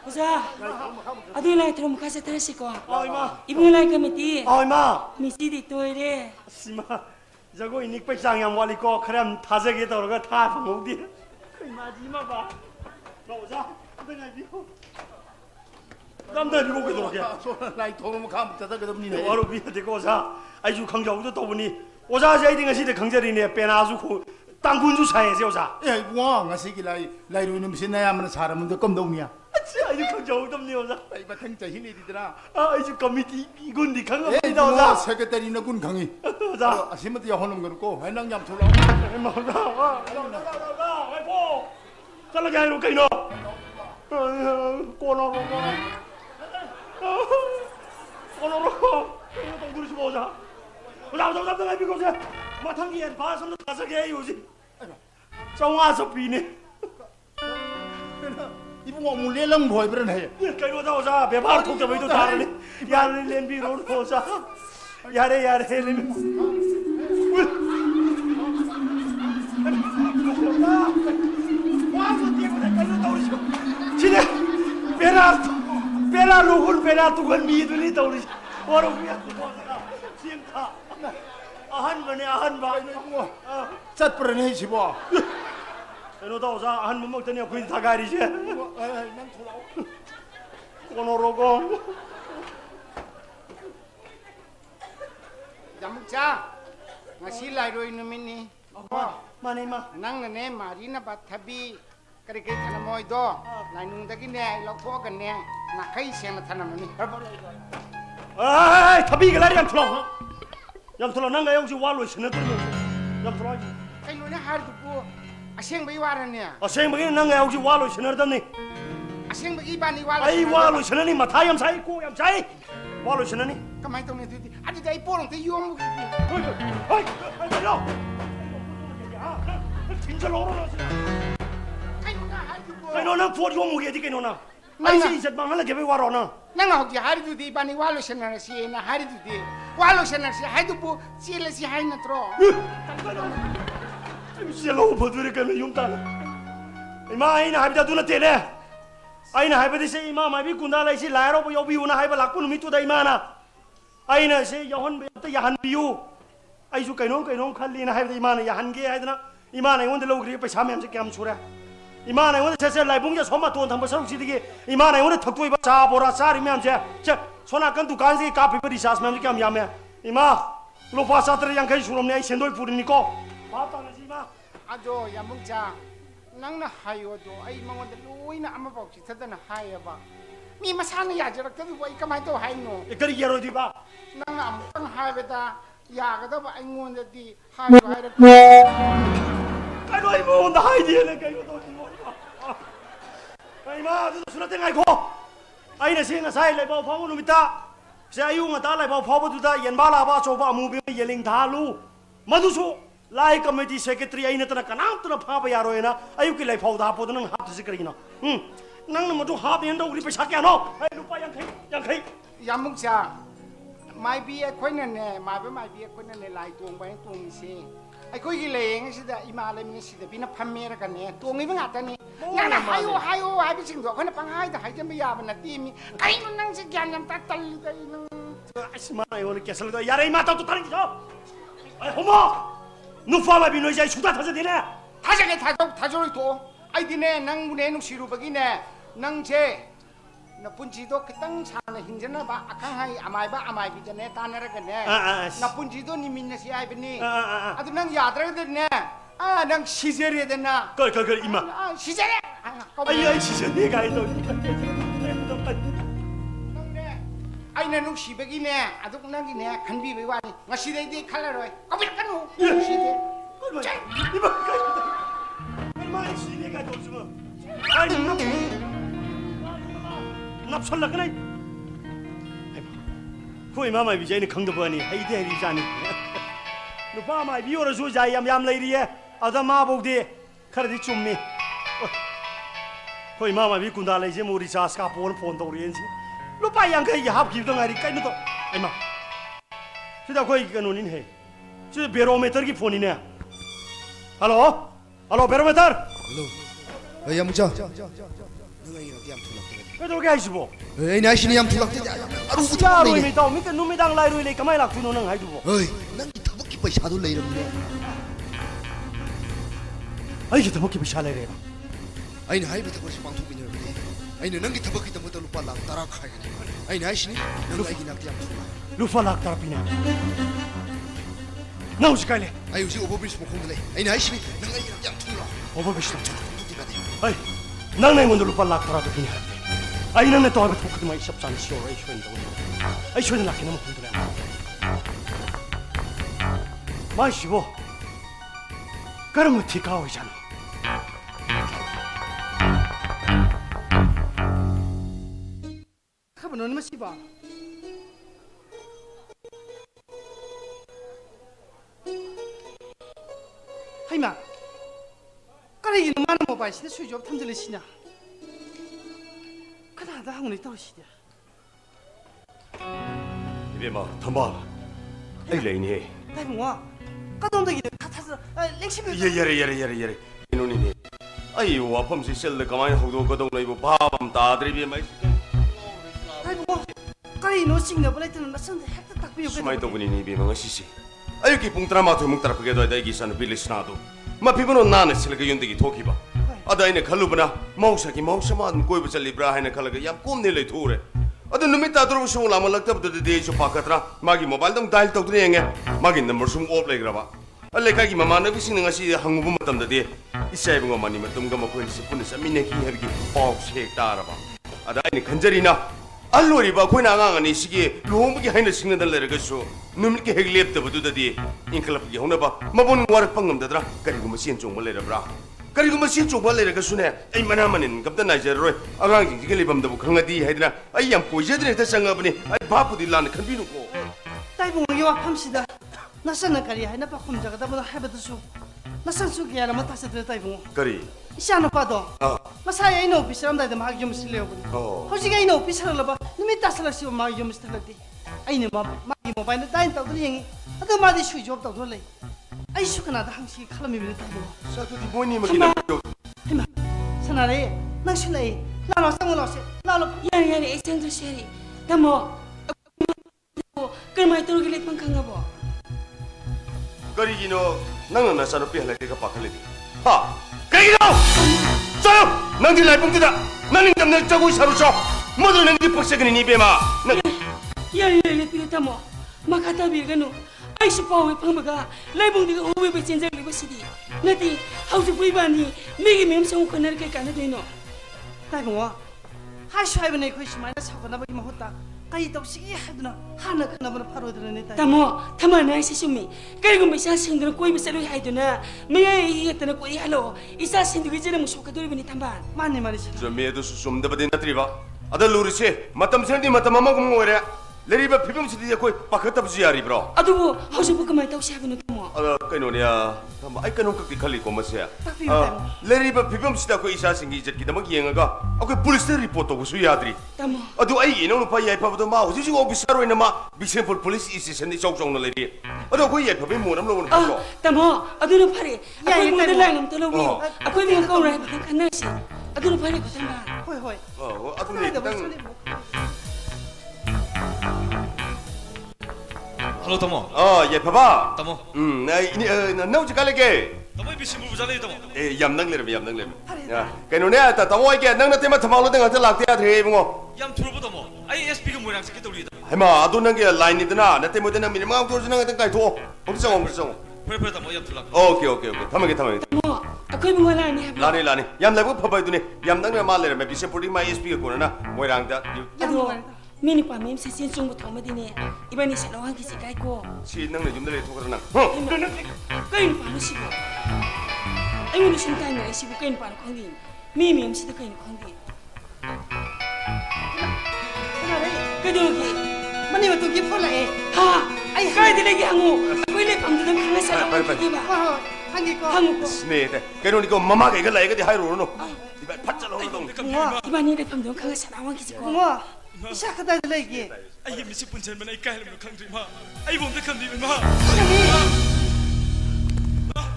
오자 아들라이 트럼 가서 탈시고 이마 이분라이 커미티 이마 미시디 또이래 씨마 저거 이닉 백장 양 walliko 그럼 타저게 떨어가 다 방어디 이마지 이마봐 오자 그냥 비고 남들 이거 그러게 나이 도움 감 따다 그럽니네. 와로 비하되고 오자 아주 강자우도 또 보니 오자 저이딩은 시대 강자리네 빼나주고 땅군주 사이에서 오자 야, 이거 ngasi 라이로 이놈 신나야만 사람은데 껌동이야. 아주 강자우도 없니 오자 이봐 탱자 힘이디더라. 아주 커미티 이군디 에, 강합니다 이거 오자 세계다리나 군 강이. 오자 아시면 야 호놈 그렇고 회랑냠 돌아. 와 와이포 잘라게 하이로 까이노 꼬노로 동그리 좀 오자 오자 비고 오자 마탕기에 봐서는 다섯개 요지 정화서 비네 이거 물레랑 보이 그런 해. 까이노자 오자 배발 톡자 왜도 다르네 야를 렌비로 오자 야래 와서 뒤에 까이노 떠오르시고 지네 베라 로군 베라 두건 미들이 떠오르시 와로구야 지금다 아한 번에 아한 방 잣버러네 집어. 에노다 오자 아한 번 먹더니 그인 다 가리지 난 돌아. 꼬노로고 야묵자 ngasi lairo inumini 마네 마 nangna marina bathabi kari kari thanamoy do lainung dagi ne lokho kan ne na kai sema thanamani 아이 타비가 라리 얌틀어 난가 역시 와로 신었더니 얌틀어 kai lo ne har du ko aseng bai waran ne 생방에 난가 역시 와로 신었더니 aseng bai bani wala 아이 와로 신으니 마타 얌사이 고 얌사이 와로 신으니 kamai tong ne tu adi dai porong te yom ki 아이 달려 진짜 오르노 kai lo na har du ko 아이 너는 부어 좀 무게 되게 너나 아이 이제 망할래 개배 와로나 nanga hoki har du di bani walo senar si na har du di walo senar si hai du bu sile si hai na tro 실로 버들이 가면 용단 이마 아이나 하비다 누나 때네 아이나 하비듯이 이마 마비 군다라 시 라이로 보 여비우나 하이바 락군 미투다 이마나 아이나 시 여헌 베다 야한 비유 아이주 까이노 칼리나 하비다 이마나 야한게 하이드나 이마나 이원데 로그리 पैसा में हमसे क्या हम छोड़ा 이마나 이원데 제세 라이봉자 소마 돈 담보 서로 시디게 이마나 이원데 턱도 이바 자 보라 사리 में हमसे 저 소나간 दुकान से काफी पर रिसास में हमसे क्या हम यामे 이마 로파 사트를 양카이 수롬네 아이 센도이 부르니까 바타나 지마 ado yamungja nangna hayo do ai mangon de loina ama bok chi thadana hayaba มีมาซานี่อยากจะรักตัวไอ้ก็ไม่ตัวให้หนู kari yaro di ba นั่งอ่ำตั้งหายไปตาอยากก็ต้องไอ้งวนจะดีหายไปได้ kai doi mo da hai di le kai doi mo kai ma tu sura te ngai ko ai na singa sai le ba phaw nu mi ta se ayu nga ta le ba phaw tu da yen ba la ba cho ba mu bi yeling tha lu madu su lai committee secretary ai na ta kana tu na pha ba yaro na ayu ki lai phaw da po nang hap si kari na nang na madu hap yen do ri paisa kya no ai lu pa yang khai ยำมุกจ่าไม่เบี้ยคนนั่นแน่มาเป็นไม่เบี้ยคนนั่นแน่ลายตัวไปตัวนี้สิไอ้คุยกี่เลยงั้นสิเดอีมาเลยมันสิเดพี่นับพันเมตรกันเนี่ยตัวนี้ไม่งัดแต่นี่นั่นน่ะให้โอ้ไปสิ่งตัวคนน่ะปังให้แต่ให้จะไม่ยามันน่ะตีมีไอ้มันนั่งสิแกนยำตาตะลึงไอ้นั่ง asma ai woni kesal do yare ma ta tu tari jo ai homo nu fa ma bi no jai suda tha de ne 타자게 타조를 또 아이디네 낭 문에 누시루 버기네 낭제 나쁜지도 그땅 차네 힘잖아 봐 아캉하이 아마이 비전에 따나라겠네 나쁜지도 니민나시 아이비니 아도 낭 야드라겠네 아낭 시제리에 됐나 걸 이마 시제리 아이 시제리 가이도 아이네 누 시백이네 아도 낭이네 간비비 와니 나 시대디 칼라로이 거기 간우 시대 이마 얼마나 시대가 좋으면 아이 납설라 그래 코이 마마 비자이는 강도 버니 헤이데 헤리자니 누파 마이 비오라 주자 얌얌 레이리에 아다 마복디 카르디 춤미 코이 마마 비 군다 레이제 모리 자스카 폰 도리엔지 루파 양가 야 합기도 가리 까이노도 아이마 시다 코이 가노닌 해 저 베로메터 기 폰이네 할로 베로메터 할로 야 무자 너가 이거 ям tulak 그래도 게 하시보 에이 나시니 ям tulak 아루 야 로이미 또 미까 누미당 라이로이 가마이 락투 노는 하이두보 에이 난 기타복기 पैसा도 레이름네 아이 기타복기 पैसा 레이래 아이는 하이비 타고시 방통비녀르네 아이는 난 기타복기 때문에 루파 락 따라 카이네 아이는 하시니 너가 이기 낙디 ям tulak 루파 락 따라피네 나오시 가이래 아이 우지 오버비스 목공들래 아이는 하시니 너가 이기 낙디 ям tulak 오버비스 아이 낭나이 먼저 루파 락 따라피네 아이 낭나 또 하고 토크도 마이 샵산 시오 아이 쇼인다 아이 쇼는 락게 너무 힘들어 마시보 그러면 티카오이잖아 카브노는 마시바 하이마 까레기는 많은 모바이시네 수조업 탐들리시냐 그나다 항문에 떨어지냐 이베마 덤바 아이 레이니 나이봉아 까동덕이는 같아서 랭시비 예레 이노니니 아이 와펌시 셀레 가마이 호도 거동 레이보 바밤 따드리비 마이 나이봉아 까레기 너 싱너 블레이트는 나선데 핵도 딱 비우게 수마이 도군이니 비망아 시시 아유기 뽕트라마토 묵따라프게도 다이기사는 빌리스나도 마 피부노 나네 실가 윤득이 도키바 아다이네 칼루브나 마우사기 마우사만 꼬이부 짤리브라 하이네 칼라가 얌 꼼닐레 토레 아도 누미타 들어보시고 라말락답도 데이쇼 파카트라 마기 모바일동 다일 떡들이 행해 마기 넘버 숨 오플레이그라바 알레카기 마마나 비싱는 것이 한국분 맞담다디 이사이붕 어머니 맞담가 먹고 있는 분에서 미네기 해비기 뻑색 따라봐 아다이네 간절이나 알로리바 코이나강아니 시기 로무기 하이나 식는달래라가수 누밀게 핵리앱더부두다디 인클럽기 호나바 마보는 와르 빵금다더라 그리고 뭐 시엔종 몰래라브라 그리고 뭐 시엔종 몰래라가수네 에이 마나마는 갑다 나이제로이 아강지 지글리밤다부 강아디 하이드나 아이 얌 꼬이제드네 다상가보니 아이 바쁘디 라는 컨비누고 나이봉이 와 팜시다 나선나 까리 하이나 바콤자가다보다 해버드수 나선수 기야라 마타스들 나이봉 그리 이샤노 빠도 마사야 이노 오피스람다이다 마기 좀 실려오거든 호지가 이노 오피스라봐 누미 따스라시오 마기 좀 스탈라디 아이네 마기 모바일에 다인 따오더니 행이 아도 마디 수이조 없다오더래 아이 수크나다 항시 칼라미비를 따고 사투디 뭐니 뭐기나 해마 사나래 낭실래 라노 상물라세 라노 야리 애상도 쉐리 다모 그마이 또르길레 팡캉가보 그리기노 나는 나사로 삐할래가 빠칼레디 하 그리기노 쏘요 낭지 라이뽕드다 나는 담내 짜고 사루쇼 모두 낭지 뻑세그니 니베마 야리 피르 다모 마카타비가노 아이시 파오에 팡바가 라이봉디가 오베베 젠젤리고 시디 나티 하우스 부이바니 미기 멤성 코너르게 까나데노 나이봉아 하이슈 하이브네 거기 수마이나 사고나버기 mahut다 가이 덕시기 하드나 하나 그나버나 파로드네 다 Tamo, tama na isa sumi. Kaya kung may isa sindro ko ibig saluhay doon na may ihigat na ko ihalo. Isa sindro ko dyan ang musuka doon ni tamban. 마네 말이지 저 매도 좀 더버디 나트리바 아들 루리시 마탐 생디 마탐 마마 공모래 레리바 피범시디 거의 바깥다 부지야리 브로 Aduh, hausa po kamay tao siya ko na tamo. 그노냐 아이 그놈 극디 칼리고 마세야 딱 비웃음. 레리바 피범시다 거 이사 생기 이제 기다막 이행아가 아그 폴리스 리포트 고 수야들이 Tamo. 아도 아이 이놈 파이 아이 파부도 마 어디지 오피스로 있는 마 비센폴 폴리스 이시선이 쪽쪽나 레리 아도 그 예쁘 뭐람 로는 Ah, tamo. Aduh na pare. Ya, Ako ya, yung mga tamo. dalang ng talawi. Ako yung mga kauray patang kanasi. Aduh na pare ko tamban. 호이 호이 아도 그나이다 네 무슨 땅 뭐 할로 타모 예 봐봐 타모 나 나우지 갈래게 타모 이 신부 부자래 타모 에 얌낭레르 얌낭레르 야 그노네 다 타모이게 낭나 때마 타마로 땡한테 락대야 돼 뭐 얌 트로보 타모 ISP가 뭐랑 새끼 돌리다 해마 아도 난게 라인이드나 나 때문에 나 미니마 도르지나 같은 가이 도 엄청 엄청 그래 타모 얌 틀락 오케이 타마게 Tamo. Ako yung mga lani hablo. 라니 얌라고 파바이드네 얌낭레 말레르 메 비세포리 마 ESP 고나 모이랑다 Aduh, mini pa mim sa sinsong mo tama din eh. Iba ni sa lawang kisi kay ko. 시낭레 좀들에 토그러나 Kayo pa no sibo. Ayun na siyang tayo na sibo kayo pa no kong din. Mimi ang sida kayo no kong din. Kayo lagi. 마네 또 기폴라에 Ha! Ay, kaya di lagi hango. Ako ilay pamdadang kanga sa lawang Bye. kiti ba? 호이 한개 거 Hango ko. 스네데 그노니까 마마가 이거 라이가 하이로노 이봐 파짜로 동 Iba ni ilay pamdadang kanga sa lawang kiti ko. 뭐 시작하다 들레기 아이 미식 분천 맨 아이 까헬로 강드리 마 아이 몸도 강드리 마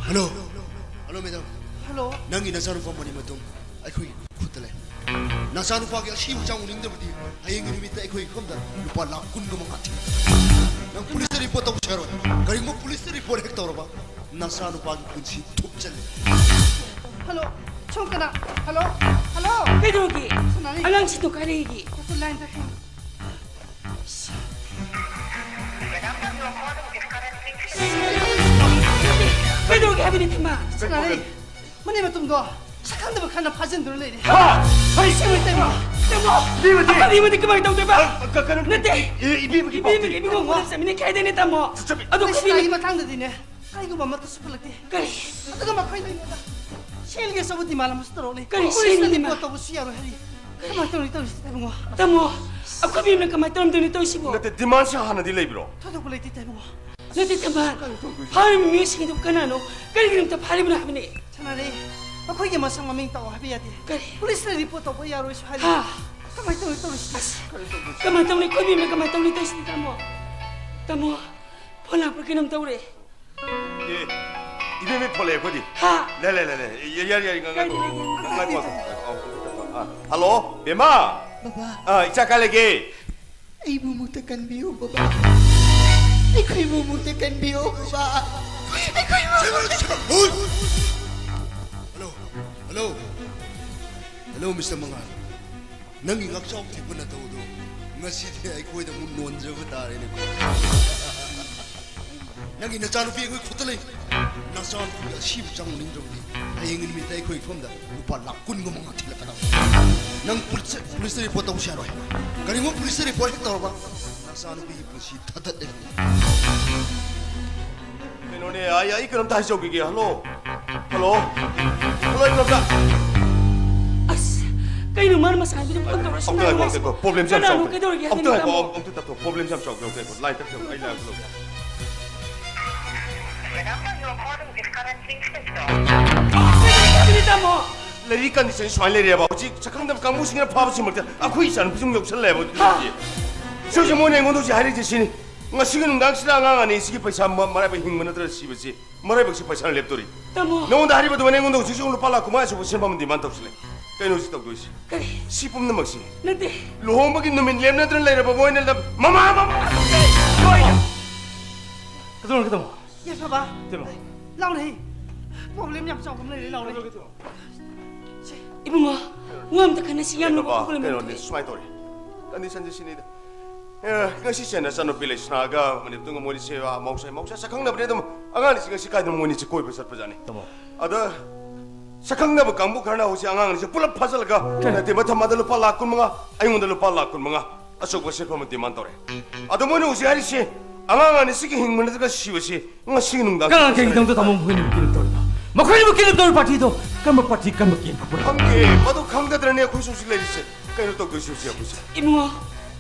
Hello. Hello, madam. 할로 Nangi nasaru pa mo ni matum. Ay koy kutale. Nasaru pa kaya siu jang uling dabdi. Ay ngi mi tay koy komda. Lupa la kun go mangati. Nang police report ako charo. Kari mo police report hektor ba. Nasaru pa kun si tup chale. 할로 총까나 할로 할로 Kayo lagi. Sunani. Alang sito ka lagi. 또 라인 다 해. Kayo lagi habi ni tima. 순아리 마네 좀 더. 착한 데만 가나 파진 들레리. Ha! 하이 심을 때마. Tamo! Apa di mo di kumang tao diba? 그는 Nate! 이비비 Ibibigay mo mo sa minay kaya din ita mo. Aduh, 또 kasi 시나이 마탕데 디네. 아이고 맘마 또 스플락데. Kari. 어떻게 막 파이다 이거다. 셰일게 서부디 말하면 스트로네. 그래, 셰일게 셰일게 말. 또 부시야로 해리. 가만 또 이따 있다 뭐. Tamo! Ako bim na kamay taram doon ito sibo. 나때 디만시 하나 딜레이 브로 토도 볼래 이따 뭐. Nate tamban. Hari mo music ito ka na no? Kari ganun ta pari mo na kami ni. 차라리 거기에 뭐 상마밍 따고 해야 돼. Kari. 폴리스 리포터 보야로 하리. Ha! 가만 또 있다. Kamay taon ni ko bim na kamay taon ito si tamo. Tamo! Wala pa kinam tao re. 이비비 폴레 거디 Ha! 네네네네 야야야 이거 할로 베마 Baba, 이자 갈래게 ay bumutakan biyo, baba. Ay ko'y bumutakan biyo, baba. Ay ko'y Hello. Hello. Hello, Mr. Mangal. Nangi ngaksaw ti pa na tao do. Ngasi di ay koy da mun non jago tare ne ko. Nangi na chanu pi koy khutale. Na san pi shib jang ning do ni. Ay ngin mi tay koy khom da. Lupa lakun go mga tila ka. Nang police report ako siya roy. Kani mo police report hektor ba? Na san pi pusi tatat de. 그노네 아야 이 그럼 다시 오기게 할로 이거 다 As! Kayo naman masabi ng pagkawala sa 엉뚱한 거 없고 프로블em 좀 Kanano solve kayo lagi habi ni 엉뚱한 tamo. 거 엉뚱한 거 프로블em 좀 solve 오케이 라인 딱 아이 라 그로 Habi ni tamo! 레디 컨디션 슈알레리아 봐 지 착한데 강무싱이나 파버시 먹다 아 거기 있잖아 비중 욕설 내버 저기 뭐네 뭐도지 하리 지시니 nga sige nung dagsila nga ni sige pa sa marabay hingman na si basi marabay si pa sa leptori Tamo! no onda hari ba duwane ngondo si ulo pala kuma sa busin pa man di man tapsile kay no si tagdo si Kari. si pum na magsi Nate! lohong bagin numin lem na tren lay na baboy na mama 그동안 그동안 예 봐봐. 대박 라우네. 프로블em nhập trong này 라우네. Ibu mo, ngam ta kana siyam no ba ko kay no ko ni smai tori kandi san sini da nga si siya na sa no village na ga mani tunga mo ni siya mausay sa kang na bre dum anga ni siya si kay dum mo ni si koy pasat pa jani Tamo. ada sakangna kangbu karna hosi angang ni pulap phasal ga na te matha madal pa lakh kun manga aingon dal pa lakh kun manga asok base pa mati man tore ado mo ni hosi hari si angang ni sigi hingman ga siwasi nga sigi nung da Kang kay dang to tamong buhin mo kintor ba. Makoy mo kintor partido. Kan parti kan makin pa. hamge madu khangda drane khoi susi le rise kaino to go susi apusi Imungo,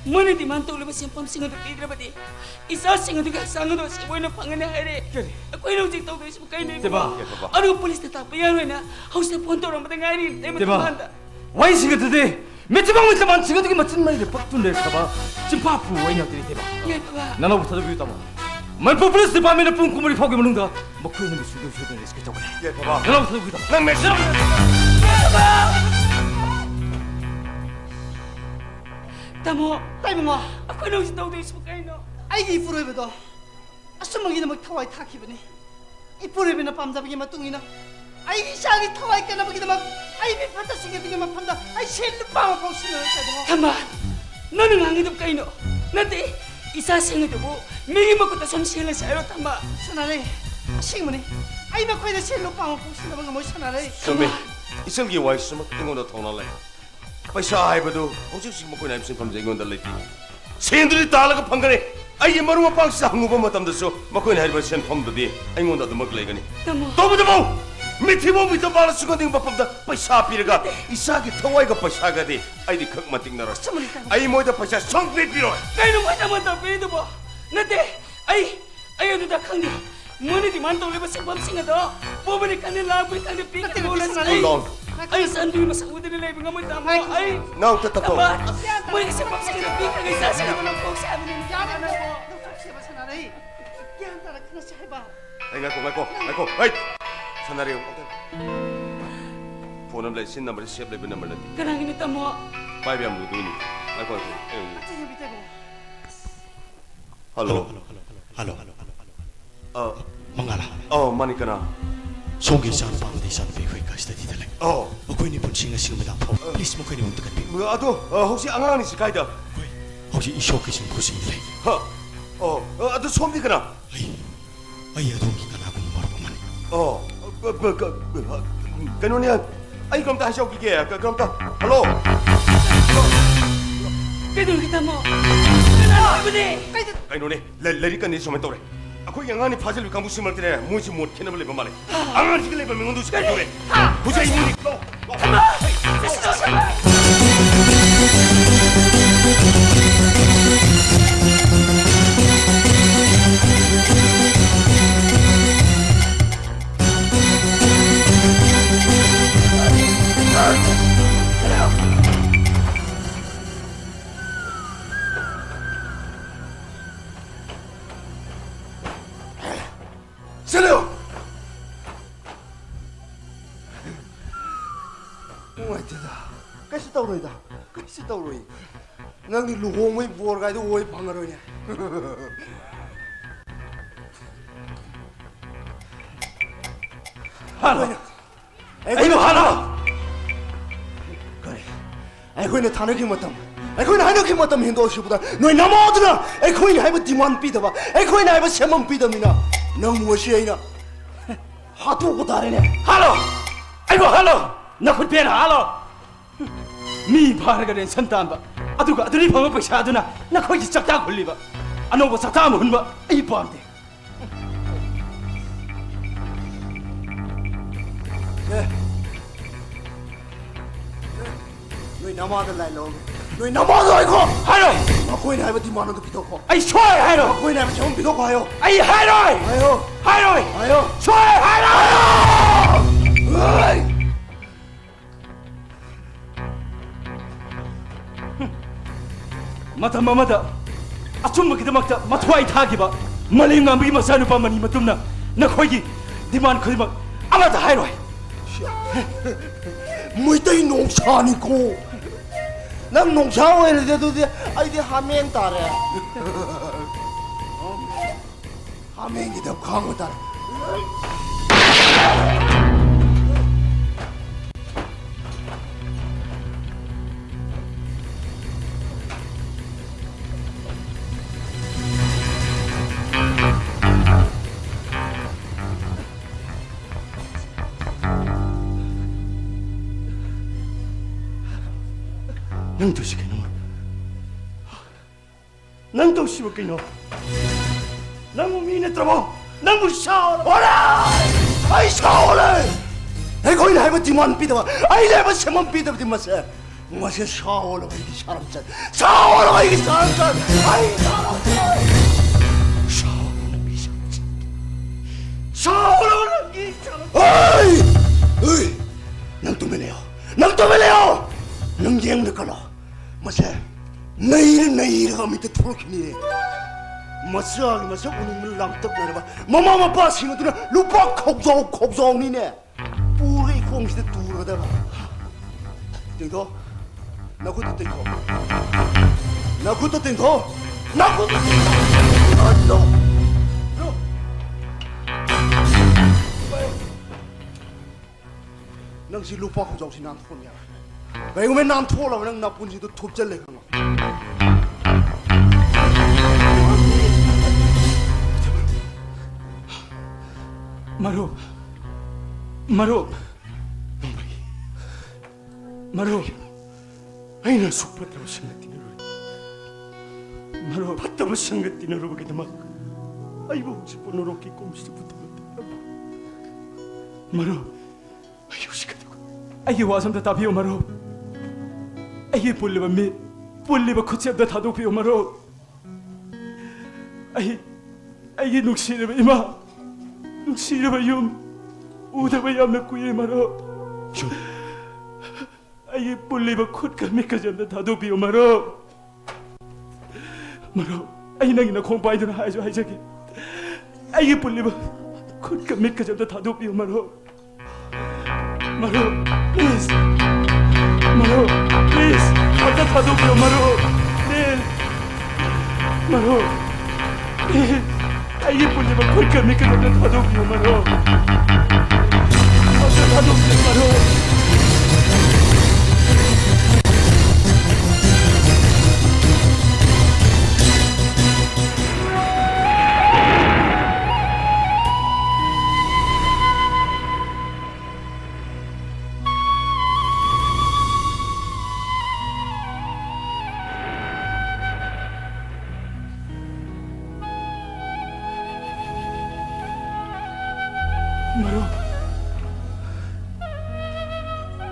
mana di mantu lebih simpam singa tu pidra badi. Isa singa tu kan sangat tu si boy na pangan hari. Aku ini uji tahu tu si bukan ini. Tiba. Aduh polis tetap bayar na. Haus na pon orang batang hari. Tema tu manda. Why singa today? Metabang metabang singa tu macam mana dia patun deh kaba. Cimpapu why nak tiba. Ya baba. Nana buta tu biu tamu. Man populis di pamela pun kumuri fogi menungga. Makoy na bisudo sudo risk tahu. ye baba Nana buta tu biu tamu. nang mesra Tamo, 따이몽아 aku ini uji tahu tu si bukan ini. 아이기 부르베도 아스먹이는 막 타와이 타키버니 이 부르베나 밤잡이게 막 뚱이나 아이기 샤기 타와이 까나버기도 막 아이비 파타 시게비게 막 판다 아이 쉘루 빵을 보시는 거잖아 Tama, nanu ngang hidup kayo no. Nanti, isa singa tu bu. Migi mo ko ta som sila sa ero tama. 사나래 시그머니 아이 막 거기다 쉘루 빵을 보시는 거가 뭐 사나래 sambe iselgi wai sumak ingon da thona le paisa ai badu hosi si mo ko na sim phamje ingon da le ti sendri talaga phangare ai maru pang sa hangu ba matam da so mo ko na har ba sen pham da di ingon da mak le gani Tamo, to bu da mo mithi mo mi to bala su ko ding ba pham da paisa piraga isa gi thawai ga paisa ga di ai di khak mating na ra ai mo da paisa song pe piro kayo mo tama ta pwede bo. Nanti, ay ano da kang di. Muna di mantu lebih simpam singa tu. Bobo ni kanil labu ikan di pikir bola sa ay. Hold on. Ay sandu masa udah ni lebih ngamu tamo. Ay, now tatato tama. Muna simpam singa di pikir kay sa singa mo po sa amin ni 야나 Jana po. 너 사나래 사나래 야나라 그나시 해봐 ai ngai ko ai sanari phone am le sin number save le number na ti Kanang ini tamo. pai bi am lu tu ni ai ko 어째 비대고 hello Halo, mangala. oh mani kana Songi san pang di san fei ka sta di dalek. oh Makoy ni pun singa singa madam. Please makoy ni untuk kat. ado 혹시 안강이 시카이다 Koy. Hoji isho ki sing kusing dilek. 하 ado sombi kana Ay adong ki kana kung marpa man. kanoniya ai k럼 ta ha셔 기게 그럼 다 hello Kaido kita mo. Kanang ibu ni. kanoni leri kan ni somen tore akoy 양안이 파질 강 무슨 말 때네 무지 못 캐는 레버 말에 안강 지금 레버 명도 시카 그래 부자 이문이 세려 ꯅꯨꯡꯉꯥꯏꯇꯦꯗ ꯀꯩꯁꯨ ꯇꯧꯔꯣꯏꯗ ꯀꯩꯁꯨ ꯇꯧꯔꯣꯏ ꯅꯪꯗꯤ ꯂꯨꯍꯣꯡꯕꯩ ꯕꯣꯔ ꯒꯥꯏꯗꯣ ꯑꯣꯏ ꯐꯪꯉꯔꯣꯏꯅꯦ Halo. ꯑꯩꯈꯣꯏꯅ ꯀꯔꯤ ꯑꯩꯈꯣꯏꯅ ꯊꯥꯅꯈꯤ ꯃꯇꯝ ꯑꯩꯈꯣꯏꯅ ꯍꯥꯏꯅꯈꯤ ꯃꯇꯝ ꯍꯦꯟꯗꯣꯛꯈꯤꯕꯗ ꯅꯣꯏ ꯅꯃꯥꯗꯨꯅ ꯑꯩꯈꯣꯏꯅ ꯍꯥꯏꯕ ꯗꯤꯃꯥꯟ ꯄꯤꯗꯕ ꯑꯩꯈꯣꯏꯅ ꯍꯥꯏꯕ ꯁꯦꯝꯐꯝ ꯄꯤꯗꯕꯅꯤ나 ꯅꯪ ꯉꯁꯤ ꯑꯩꯅ ꯍꯥꯠꯇꯣꯛꯄ ꯇꯥꯔꯦꯅꯦ Halo. Ayo halo. Nakut pera halo. Mi bharaga ren santan ba. Aduga aduni phang paisa aduna nakoi ji chakta khulli ba. Ano ba sakta mun ba. Ai pamte. 너희 남아들 날로 너희 남아들 아이고 Halo. 아코이나 하이버 디마노도 비도코 Ai choi halo. 아코이나 하이버 정 비도코 하요 Ai halo. 하요 Halo. 하요 Choi halo. 어이 Mata mamada. Achumma kidamakta matwai thagi ba. Malinga mi masanu pa mani matumna. Nakoi gi demand khulma amata hairoi. 무이따이 농사니고 난 농사 해야 돼도 아이디 하면 따래 하면이 더 강을 따라 난 도시 그놈. 난 도시 뭐 그놈. 난 미네 들어봐. 난 무샤. 오라. 아이 샤오래. 내 거기 할머 디만 비다. 아이 내가 세만 비다 디마세. 뭐세 샤오래 이 사람 짠. 샤오래 이 사람 짠. 아이 사람 짠. 샤오래 미샤. 샤오래 이 사람. 어이. 어이. 난 또 메네요. 난 또 메네요. 난 얘는 걸로. 뭐세. 내일가 밑에 토록이니. 마스아기 마스 오늘 랑떡 내려봐. 마마마 빠싱어들은 루파 컵자오니네. 뿌리 공시대 두르다가. 땡도. 나 그것도 땡도. 나 그것도 땡도. 나 그것도 땡도. 낭시 루파 컵자오시 난 톤이야. 왜 이거 난 톤라 왜 나쁜 짓도 톱잘래 그거. 마루 아이나 숙파다고 생각되는 마루 받다고 생각되는 보게 되면 아이고 집어넣어 꼼수부터 마루 아이고 시카다고 아이 와선다 답이요 마루 아이 볼레바 코치압다 다도비요 마루 아이 녹시르바 이마 녹시르바 용 우다바 야메꾸예 마루 아이 볼레바 콧가 메까지한다 다도비요 마루 아이 나기나 공부하이드나 하이죠 하이자기 아이 볼레바 콧가 메까지한다 다도비요 마루 플리즈 플리즈 왔다 다도비요 마루 아이 볼레바 콧가 메까지한다 다도비요 마루 왔다 다도비요 마루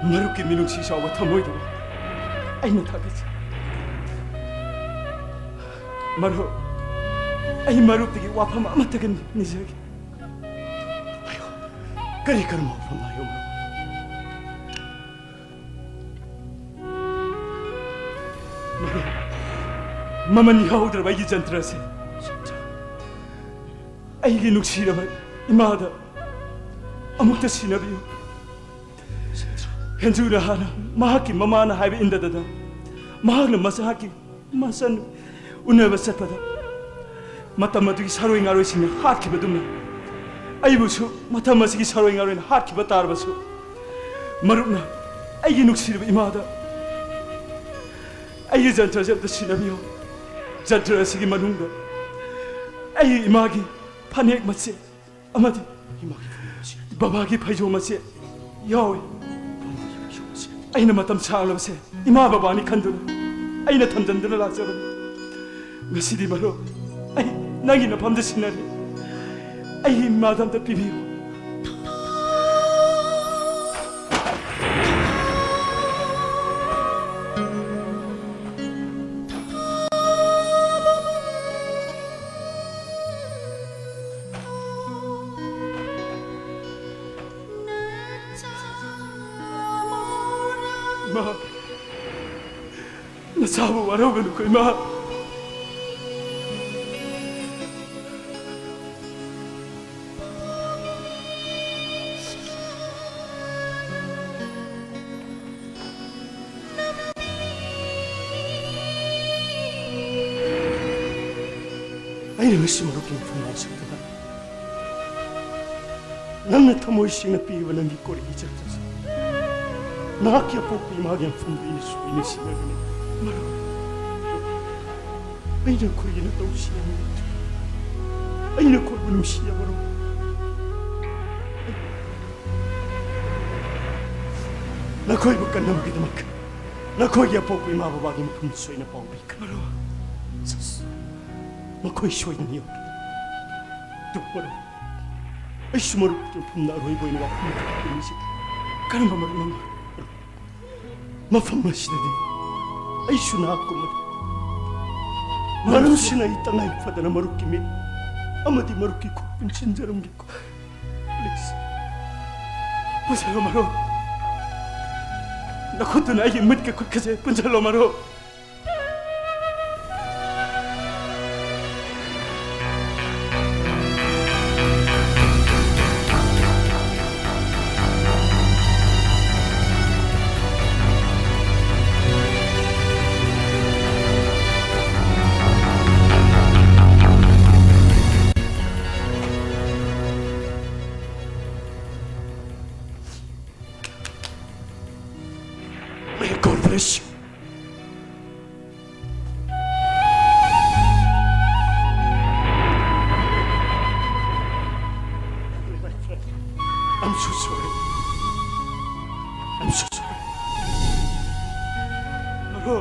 마루께 민웅 시샤와 타모이도 아이는 타겠지 마루 아이 마루되게 와파마 아마타게 니자기 아이고 까리까리 와파마요 마루 마마니 하우드라 바이기 잔트라세 아이게 눅시라바 이마하다 아묵다 시나비요 현주라 하나 마하키 마마나 하이베 인다다다 마하는 마사하키 마산 우네바 셋바다 마타마두기 사로잉 아로이시네 하키바 둠나 아이부수 마타마시기 사로잉 아로인 하키바 따르바수 마루나 아이기 눅시르바 이마하다 아이기 잔트라 잡다 시나비요 잔트라시기 마눈가 아이 이마기 파넥 마세 아마디 이마기 바바기 파이조 마세 야오이 아이나 마탐 차알람세 이마 바바니 칸두나 아이나 탐잔드나 라자바니 메시디 마로 아이 나기나 밤다 신나리 아이 마담다 비비요 마, 나 사부 와라고 놓고 마. 아니 왜 심어롭게 분노하셨구나. 나는 타모이싱나 삐이와는 네 꼬리 잊었어. 나kia popi magian fundu isu ini sinagani maru aina ko ina tausia aina ko bunum sia maru na koi bukan nam kita mak 너희의 복부 이마 바바기 품 소이나 paubi 그마로 너희 소이니 여기 두번로 아이스모를 품 나로이 보이는 와 품이 가는 밤을 mafam mashinadi ay sunako mo manusina itangay fadana marukimi amadi maruki ko pinsinjaram giko please pasalo maro nakuto na ay imit ka ko kasi pasalo maro God bless you. I'm so sorry. I'm so sorry. Maro.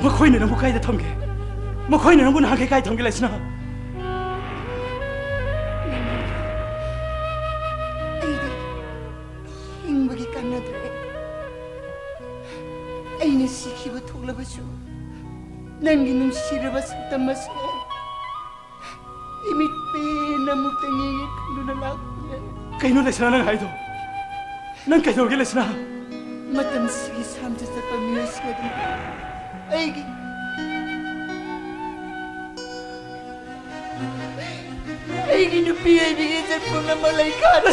Makoy na mukay da thomge. Makoy na mun hake kai thomge lesna. Aidi hingbugi kannadre. Aina sikhiba thoglabasu. Nangi nungsiraba sakdamasu. Imit pe namutangi kanduna lakne. Kaino lesna nang haido. Nang kai thorge lesna. Matam sigi samta satpa miyasgadam. Aigi Aigi nupi aigi sa puna malaikata.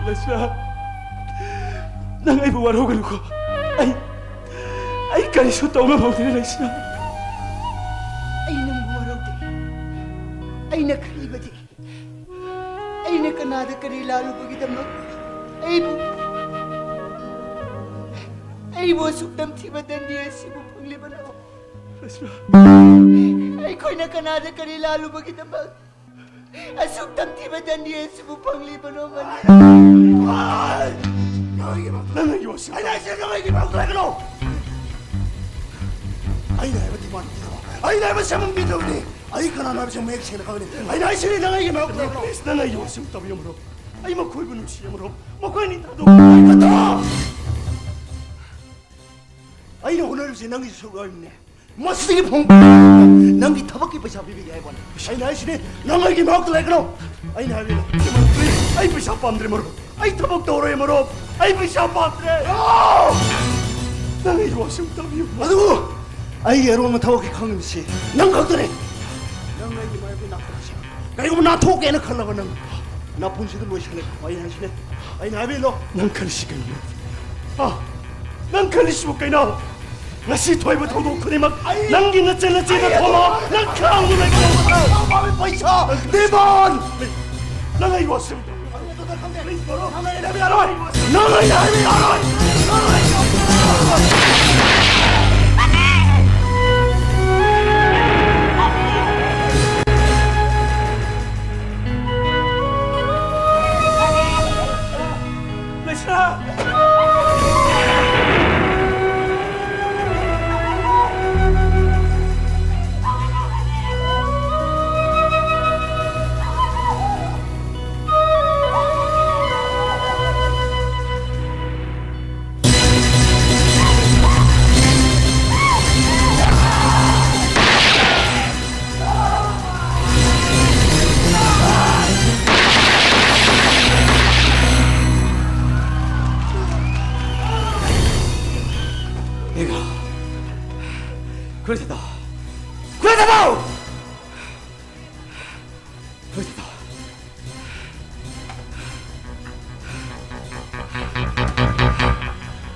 Lesna, nang ay buwaro ko ko. Ay kaniso to nga mau tini Lesna. Ay nang buwaraw di. Ay nakriba di. Ay nakanada kari lalo pagidamag. Ay bu sukdam tiba dan dia si bu pangliban ako. Lesna. Ay ko'y nakanada kari lalo pagidamag. Asuk tam tiba dan dia si bu pangliban ako. Nang ay was. Ay nasa nang ay gibang ko. Ay na ba timan. Ay na ba sa mong bitaw ni. Ay kana na ba sa mek sila kawin. Ay na sila nang ay gibang ko. Nang ay was tabi mo. Ay makoy bunung siya mo. Makoy ni tado. Ay kata. Ay na o늘 si nang isugal ni. Masih pong nang itabak ki paisa bibig ay bon. Ay na sila nang ay gibang ko. Ay na bi. Ay bisa pandre mo. Ay tabak toroy mo. Ay bisa pandre. Nang ay was tabi mo. 아이고, 아이 여러분 타오기 강림씨, 난 걱정해. 난 아이 말고 나쁘지. 그리고 나 토게는 칼라고는 나쁜 시들 무엇이네. 아이 하시네. 아이 나빌로. 난 칼시겠네. 난 칼리시 못 가이나. 나시 토이브 도도 크리막 남기는 찔러찌는 도마 난 카운을 내고 마음이 빠이차 네 번. 나가 이거 왔습니다.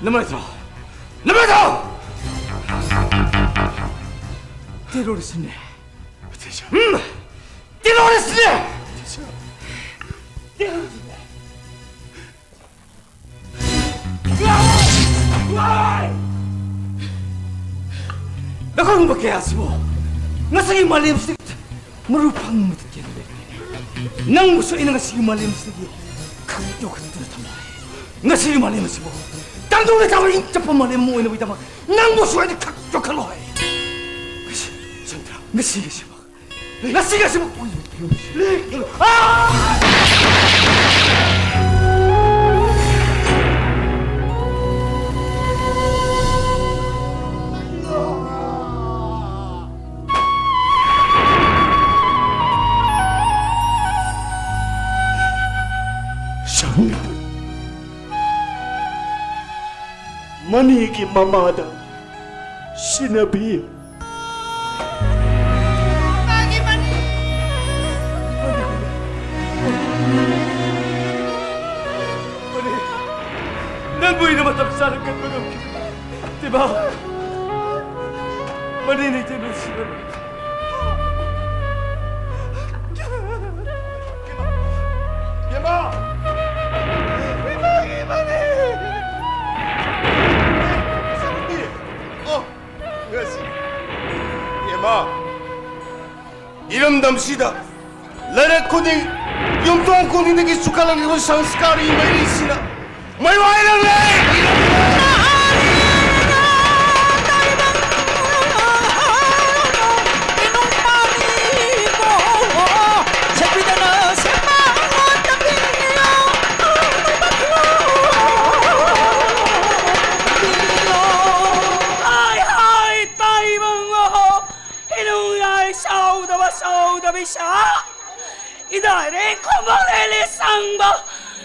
내 말이 들어. 내 말이 들어. 테러리스트네. 테러리스트네. 테러리스트네. Nakang magkayas mo. Nga sige malim sa marupang matagyan na nang musuin nga sige malim sa kayo ka nito na tamay. Nga sige malim sa mo. Tandong na tawag yung tapang malim mo inawit ama nang musuin na kayo ka loy. Kasi, Sandra, nga sige siya mo. Nga sige siya mo. Manigi mamada sinabi Bagi mani. Nan buhay na matapsaran ka ko ng diba? Maninig din ang sila. Yema! Bagi mani. 예마 이름 담시다 레레 코딩 용동 코딩에게 숟가락이고 상스카리 메리시나 마이와이라래 Idare komarele sangba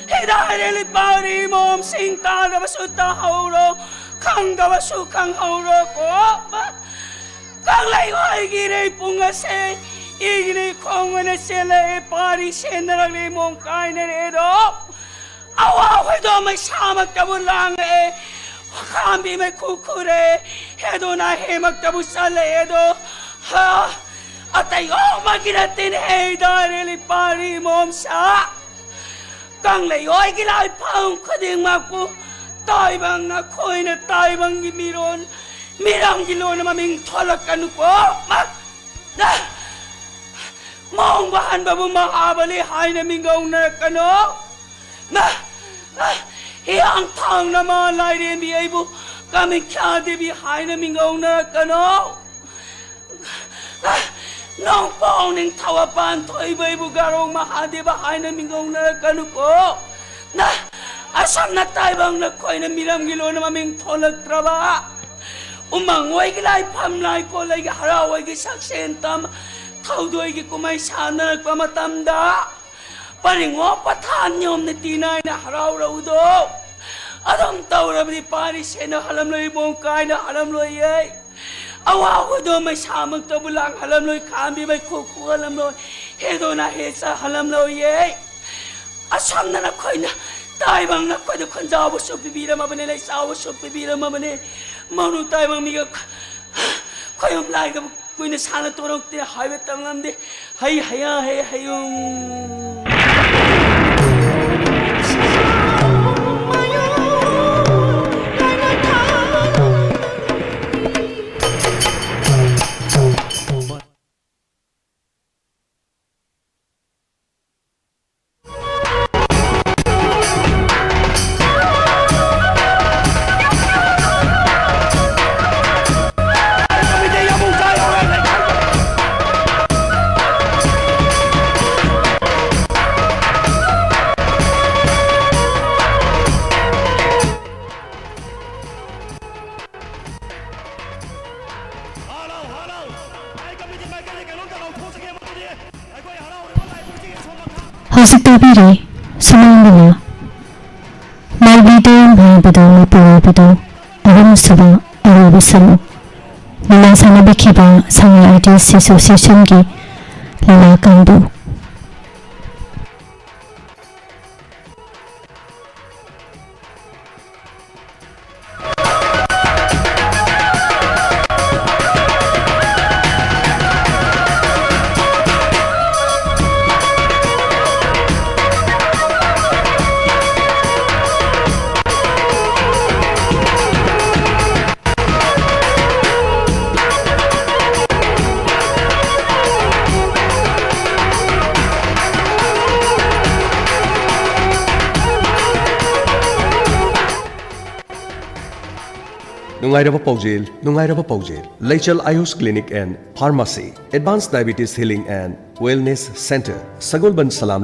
Idare bari mom sing tada basuta hauro kangga basu kang hauro ko kang lai wai gire punga se igire kongane sele bari senarale mom kaine redo awa hodo mai samak tabulang e kambi mai kukure hedo na hemak tabusale edo ha Atay maginatin hey darili pari mom sa kang layoy gilay paung kading maku taibang na koy na taibang gimiron mirang gilo na maming tolak kanu ko mak na mong bahan ba bumahaba hay na mingaw na kano na iyang tang na malay rin biyay bu kaming kyadi hay na mingaw na kano Nong pong ning tawapan to'y ba'y bugarong mahadi bahay na mingong narakano ko na asam na tayo bang nakoy na milam gilo na maming tolag traba umangway gilay pamlay ko lay haraway gisaksentam tao do'y gikumay sana nagpamatamda paringo patan nyom na tinay na haraw raw do adong tao na di paris na halam lo'y bongkay na halam lo'y Awa ko do may samang tabulang halam loy kambi may kuku halam loy hedo na hesa halam loy asam na nakoy na tayo bang nakoy na kanjawa so bibira mabane na isawa so bibira mabane manu tayo bang miga koyong lai ka koy na sana turong te highway tangan de hay haya hay hayong 허식도비리 수마인드나 말비도 말비도 마포비도 어금수바 어로비스로 릴라사나비키바 상해 RDS 에소시에이션기 릴라강도 Nungairaba Paujel, Leichal Ayush Clinic and Pharmacy, Advanced Diabetes Healing and Wellness Center, Sagulban Salam